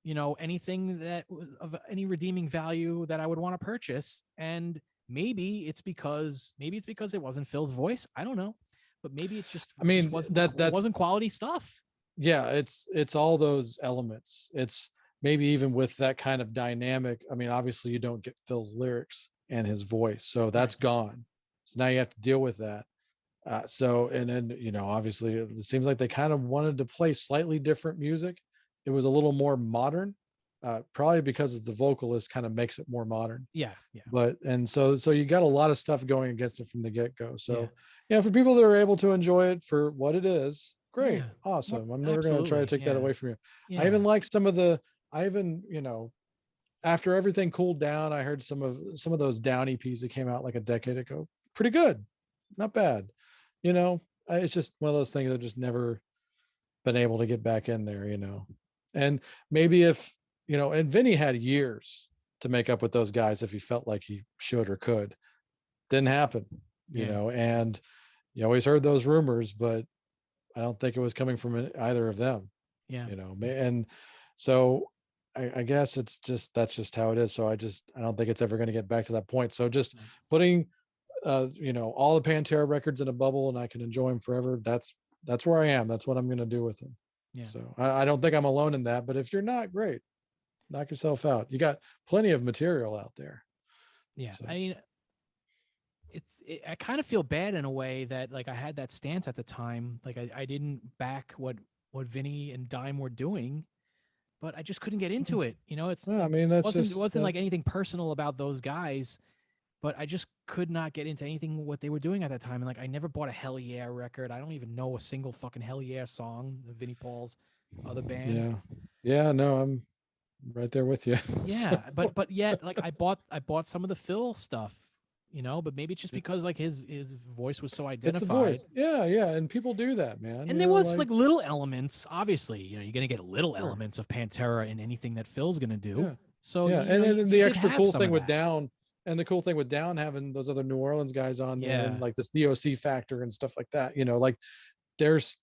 anything that was of any redeeming value that I would want to purchase. And maybe it's because it wasn't Phil's voice. I don't know, but maybe I mean, it wasn't quality stuff. Yeah, it's all those elements. It's maybe even with that kind of dynamic. I mean, obviously you don't get Phil's lyrics and his voice, so that's gone. So now you have to deal with that. And then, obviously it seems like they kind of wanted to play slightly different music. It was a little more modern, probably because of the vocalist kind of makes it more modern. Yeah. But so you got a lot of stuff going against it from the get-go. So yeah, for people that are able to enjoy it for what it is, great, awesome. I'm never going to try to take that away from you. Yeah. I even like after everything cooled down, I heard some of those down EPs that came out like a decade ago. Pretty good, not bad. It's just one of those things I've just never been able to get back in there. And maybe if and Vinny had years to make up with those guys if he felt like he should or could. Didn't happen, and you always heard those rumors, but I don't think it was coming from either of them. Yeah. And so I guess that's just how it is. So I don't think it's ever going to get back to that point. So just putting all the Pantera records in a bubble and I can enjoy them forever. That's where I am. That's what I'm going to do with them. Yeah. So I don't think I'm alone in that, but if you're not, great, knock yourself out. You got plenty of material out there. Yeah. So. I mean, I kind of feel bad in a way that like I had that stance at the time. Like I didn't back what Vinny and Dime were doing, but I just couldn't get into it. It wasn't like anything personal about those guys, but I just could not get into anything what they were doing at that time. And like I never bought a Hell Yeah record. I don't even know a single fucking Hell Yeah song, the Vinnie Paul's other band. Yeah, no, I'm right there with you. Yeah, but yet like I bought some of the Phil stuff. But maybe it's just because like his voice was so identified. It's a voice. Yeah, and people do that, man. And there was like little elements. Obviously, you're gonna get little elements of Pantera in anything that Phil's gonna do. Yeah. So and then the extra cool thing with Down, and the cool thing with Down having those other New Orleans guys on there, and like this DOC factor and stuff like that. Like there's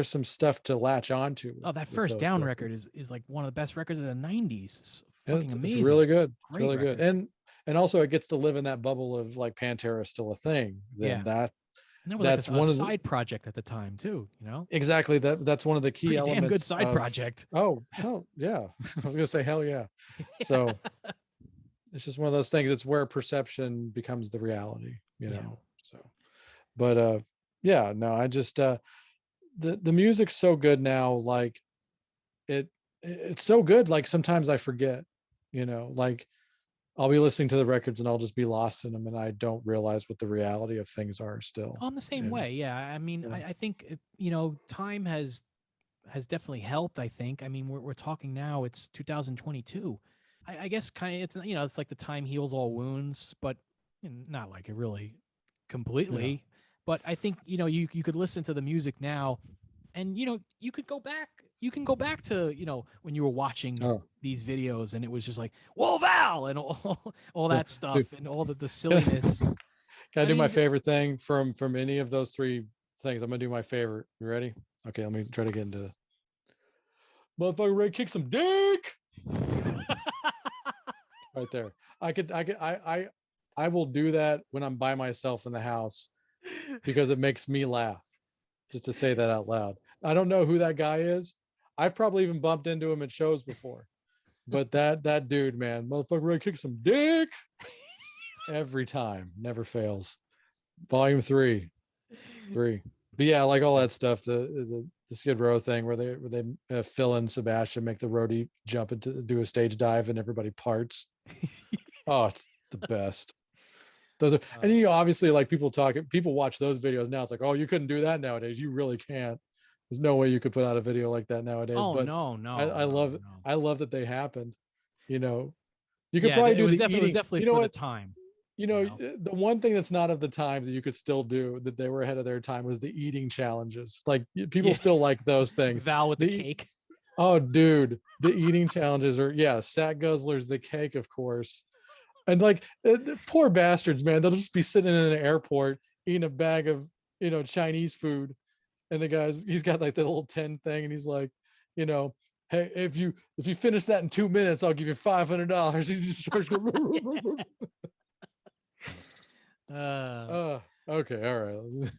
some stuff to latch onto. Oh, that first Down record is like one of the best records of the '90s. It's fucking amazing. It's really good. It's really good. And also it gets to live in that bubble of like Pantera is still a thing. Then that was that's like one of the side project at the time too. Exactly. That's one of the key elements. Damn good side project. Oh hell yeah! I was gonna say hell yeah. So it's just one of those things. It's where perception becomes the reality. So, but yeah, no, I just the music's so good now. Like it's so good. Like sometimes I forget. Like. I'll be listening to the records and I'll just be lost in them and I don't realize what the reality of things are still. I'm the same way. Yeah. I mean, I think, time has definitely helped. I think, I mean, we're talking now, it's 2022. I guess kind of, it's, it's like the time heals all wounds, but not like it really completely, but I think, you could listen to the music now and, you could go back. You can go back to, when you were watching these videos and it was just like, whoa, Val, and all that stuff, dude. And all the silliness. Can I do my favorite thing from any of those three things? I'm going to do my favorite. You ready? Okay, let me try to get into motherfucker ready to kick some dick. Right there. I will do that when I'm by myself in the house because it makes me laugh just to say that out loud. I don't know who that guy is. I've probably even bumped into him at shows before, but that dude, man, motherfucker, ready to kick some dick every time, never fails. Volume 3. But yeah, like all that stuff, the Skid Row thing where they Phil and Sebastian make the roadie jump into do a stage dive and everybody parts. Oh, it's the best. Those are, and obviously like people watch those videos now. It's like, oh, you couldn't do that nowadays. You really can't. There's no way you could put out a video like that nowadays. Oh, but no. I love it. I love that they happened. You could probably do the eating. It was definitely for the time. The one thing that's not of the time that you could still do that they were ahead of their time was the eating challenges. Like people still like those things. Val with the cake. Oh, dude, the eating challenges are Sack Guzzler's the cake, of course. And like the poor bastards, man, they'll just be sitting in an airport eating a bag of, Chinese food. And he's got like that little 10 thing. And he's like, you know, hey, if you finish that in 2 minutes, I'll give you $500. He just starts going, Uh, okay, all right.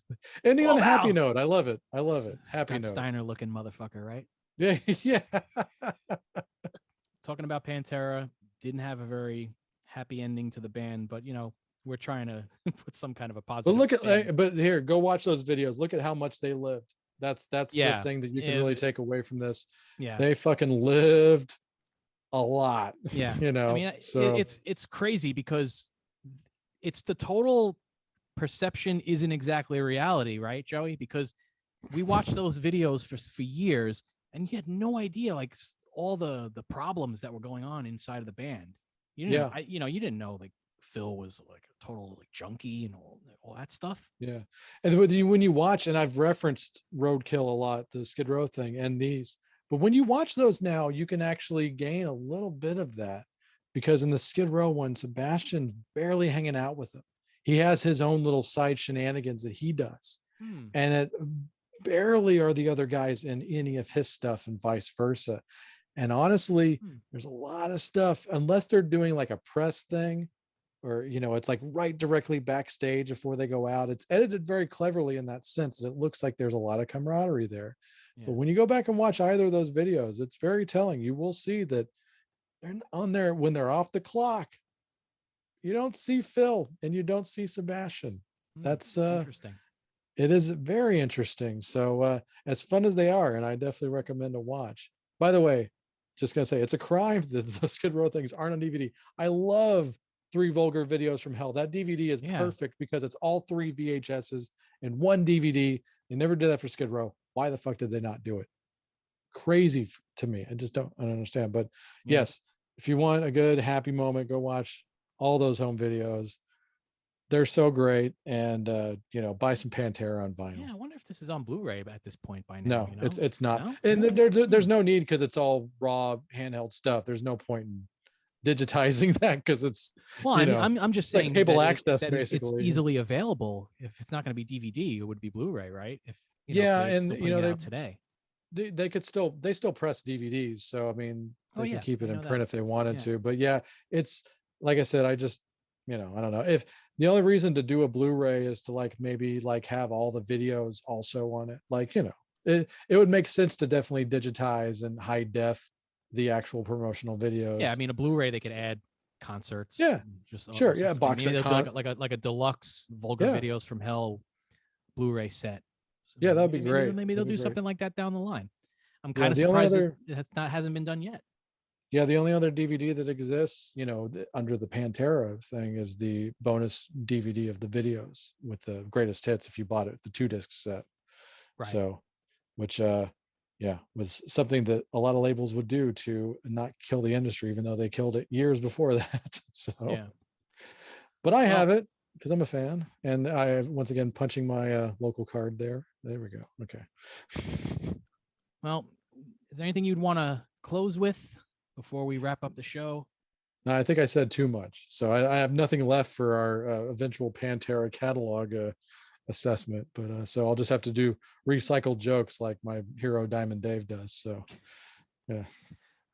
Ending on well, a happy Val, note. I love it. I love it. Happy Scott note. Steiner looking motherfucker, right? Yeah, yeah. Talking about Pantera, didn't have a very happy ending to the band, but we're trying to put some kind of a But positive look spin. at, but here, go watch those videos. Look at how much they lived. That's the Yeah, thing that you can really take away from this. yeah, They fucking lived a lot. yeah. I mean, So it's crazy because it's the total perception isn't exactly reality, right, Joey? Because we watched those videos for years, and you had no idea like all the problems that were going on inside of the band. You didn't, yeah. you didn't know like Phil was like a total like junkie and all that stuff. Yeah. And when you watch, and I've referenced Roadkill a lot, the Skid Row thing and these, but when you watch those now, you can actually gain a little bit of that, because in the Skid Row one, Sebastian's barely hanging out with him. He has his own little side shenanigans that he does. And it barely are the other guys in any of his stuff, and vice versa. And honestly, there's a lot of stuff, unless they're doing like a press thing, or it's like right directly backstage before they go out. It's edited very cleverly in that sense that it looks like there's a lot of camaraderie there. But when you go back and watch either of those videos, it's very telling. You will see that they're on there when they're off the clock. You don't see Phil and you don't see Sebastian. That's interesting. It is very interesting. So as fun as they are, and I definitely recommend to watch. By the way, just gonna say, it's a crime that the Skid Row things aren't on DVD. I love 3 Vulgar Videos from Hell. That DVD is perfect because it's all 3 VHSs in one DVD. They never did that for Skid Row. Why the fuck did they not do it? Crazy to me. I don't understand. But yes, if you want a good happy moment, go watch all those home videos. They're so great. And buy some Pantera on vinyl. Yeah, I wonder if this is on Blu-ray at this point by now. No, it's not. No? And there's no need, because it's all raw handheld stuff. There's no point in digitizing that, because it's I'm just saying like cable that access, that basically. It's easily available. If it's not going to be DVD, it would be Blu-ray, right? If and still putting it out today. They still press DVDs, so I mean they can keep it in print if they wanted to. But yeah, it's like I said, I just I don't know if the only reason to do a Blu-ray is to like maybe like have all the videos also on it. Like it would make sense to definitely digitize and high def the actual promotional videos. Yeah, I mean a Blu-ray they could add concerts. Yeah, just sure. Yeah, box set like a deluxe Vulgar Videos from Hell Blu-ray set. So yeah, that'd be great. Maybe they'll do something like that down the line. I'm kind of the only surprised other, it hasn't been done yet. Yeah, the only other DVD that exists, under the Pantera thing, is the bonus DVD of the videos with the greatest hits if you bought it, the 2-disc set. Right. So, which was something that a lot of labels would do to not kill the industry, even though they killed it years before that. So yeah. But I have it because I'm a fan, and I once again punching my local card there. There we go. Okay. Well, is there anything you'd want to close with before we wrap up the show? No, I think I said too much, so I have nothing left for our eventual Pantera catalog assessment. But so I'll just have to do recycled jokes like my hero Diamond Dave does. So yeah.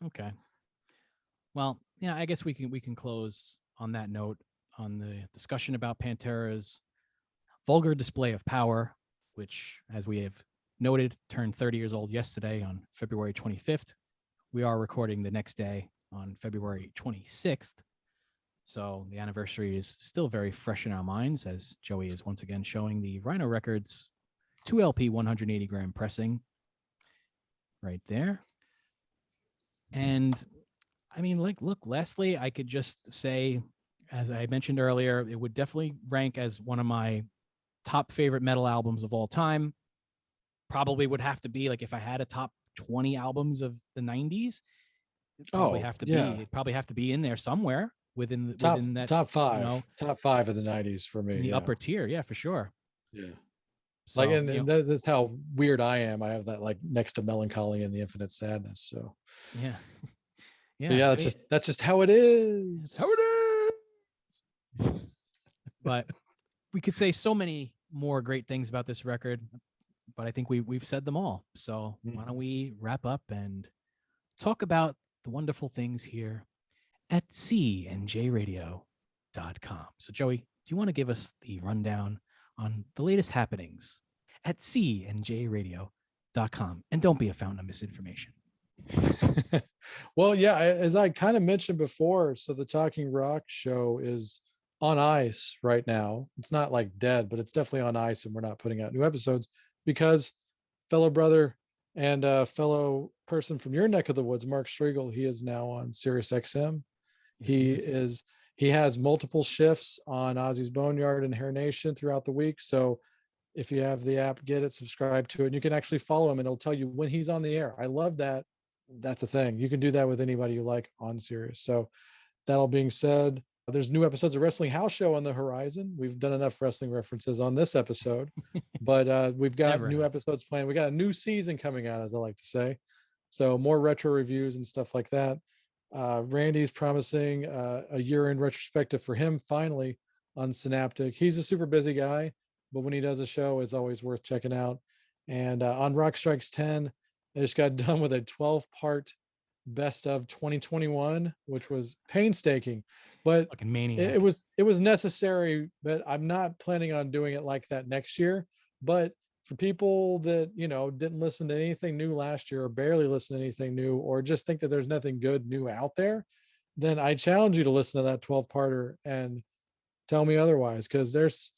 Okay. Well, yeah, I guess we can close on that note on the discussion about Pantera's vulgar display of power, which, as we have noted, turned 30 years old yesterday on February 25th. We are recording the next day on February 26th. So the anniversary is still very fresh in our minds, as Joey is once again showing the Rhino Records 2LP 180 gram pressing right there. And I mean, look, lastly, I could just say, as I mentioned earlier, it would definitely rank as one of my top favorite metal albums of all time. Probably would have to be like if I had a top 20 albums of the 90s, it'd probably have to be in there somewhere within that top 5, top 5 of the 90s for me. In the upper tier, yeah, for sure. Yeah. So, and that's how weird I am. I have that like next to Melancholy and the Infinite Sadness. So yeah. yeah, that's just how it is. How it is. But we could say so many more great things about this record, but I think we've said them all. So why don't we wrap up and talk about the wonderful things here at cnjradio.com. So Joey, do you want to give us the rundown on the latest happenings at cnjradio.com? And don't be a fountain of misinformation. Well, yeah, as I kind of mentioned before, so the Talking Rock show is on ice right now. It's not like dead, but it's definitely on ice, and we're not putting out new episodes because fellow brother and fellow person from your neck of the woods, Mark Striegel, he is now on Sirius XM. Yes, He has multiple shifts on Ozzy's Boneyard and Hair Nation throughout the week. So if you have the app, get it, subscribe to it, and you can actually follow him, and it'll tell you when he's on the air. I love that. That's a thing. You can do that with anybody you like on Sirius. So that all being said, there's new episodes of Wrestling House Show on the horizon. We've done enough wrestling references on this episode, but we've got Never new enough. episodes planned. We got a new season coming out, as I like to say. So more retro reviews and stuff like that. Randy's promising a year in retrospective for him finally on Synaptic. He's a super busy guy, but when he does a show, it's always worth checking out. And on Rock Strikes 10, I just got done with a 12-part best of 2021, which was painstaking, but Fucking maniac. it was necessary. But I'm not planning on doing it like that next year. But for people that didn't listen to anything new last year, or barely listen to anything new, or just think that there's nothing good new out there, then I challenge you to listen to that 12-parter and tell me otherwise, because there's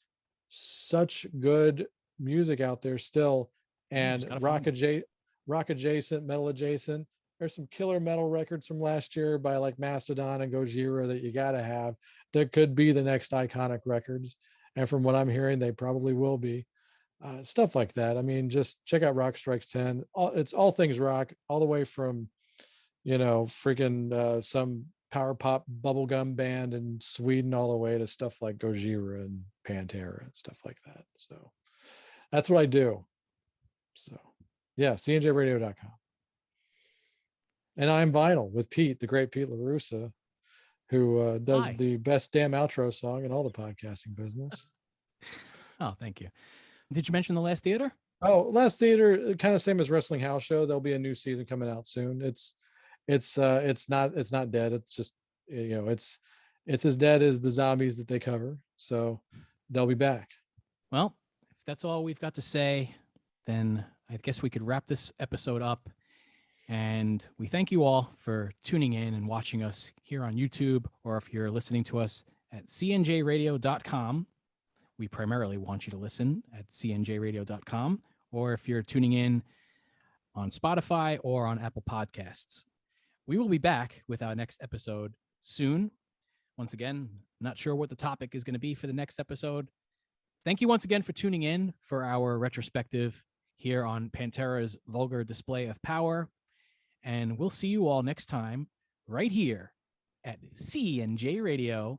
such good music out there still, and rock adjacent, metal adjacent. There's some killer metal records from last year by like Mastodon and Gojira that you got to have, that could be the next iconic records. And from what I'm hearing, they probably will be. Stuff like that. I mean, just check out Rock Strikes 10. It's all things rock, all the way from, freaking some power pop bubblegum band in Sweden, all the way to stuff like Gojira and Pantera and stuff like that. So that's what I do. So yeah, cnjradio.com. And I'm vinyl with Pete, the great Pete LaRussa, who does Hi. the best damn outro song in all the podcasting business. Oh, thank you. Did you mention the last theater? Oh, Last Theater, kind of same as Wrestling House Show. There'll be a new season coming out soon. It's not dead. It's just it's as dead as the zombies that they cover. So they'll be back. Well, if that's all we've got to say, then I guess we could wrap this episode up. And we thank you all for tuning in and watching us here on YouTube, or if you're listening to us at cnjradio.com. We primarily want you to listen at cnjradio.com, or if you're tuning in on Spotify or on Apple Podcasts. We will be back with our next episode soon. Once again, not sure what the topic is going to be for the next episode. Thank you once again for tuning in for our retrospective here on Pantera's Vulgar Display of Power. And we'll see you all next time right here at cnjradio.com.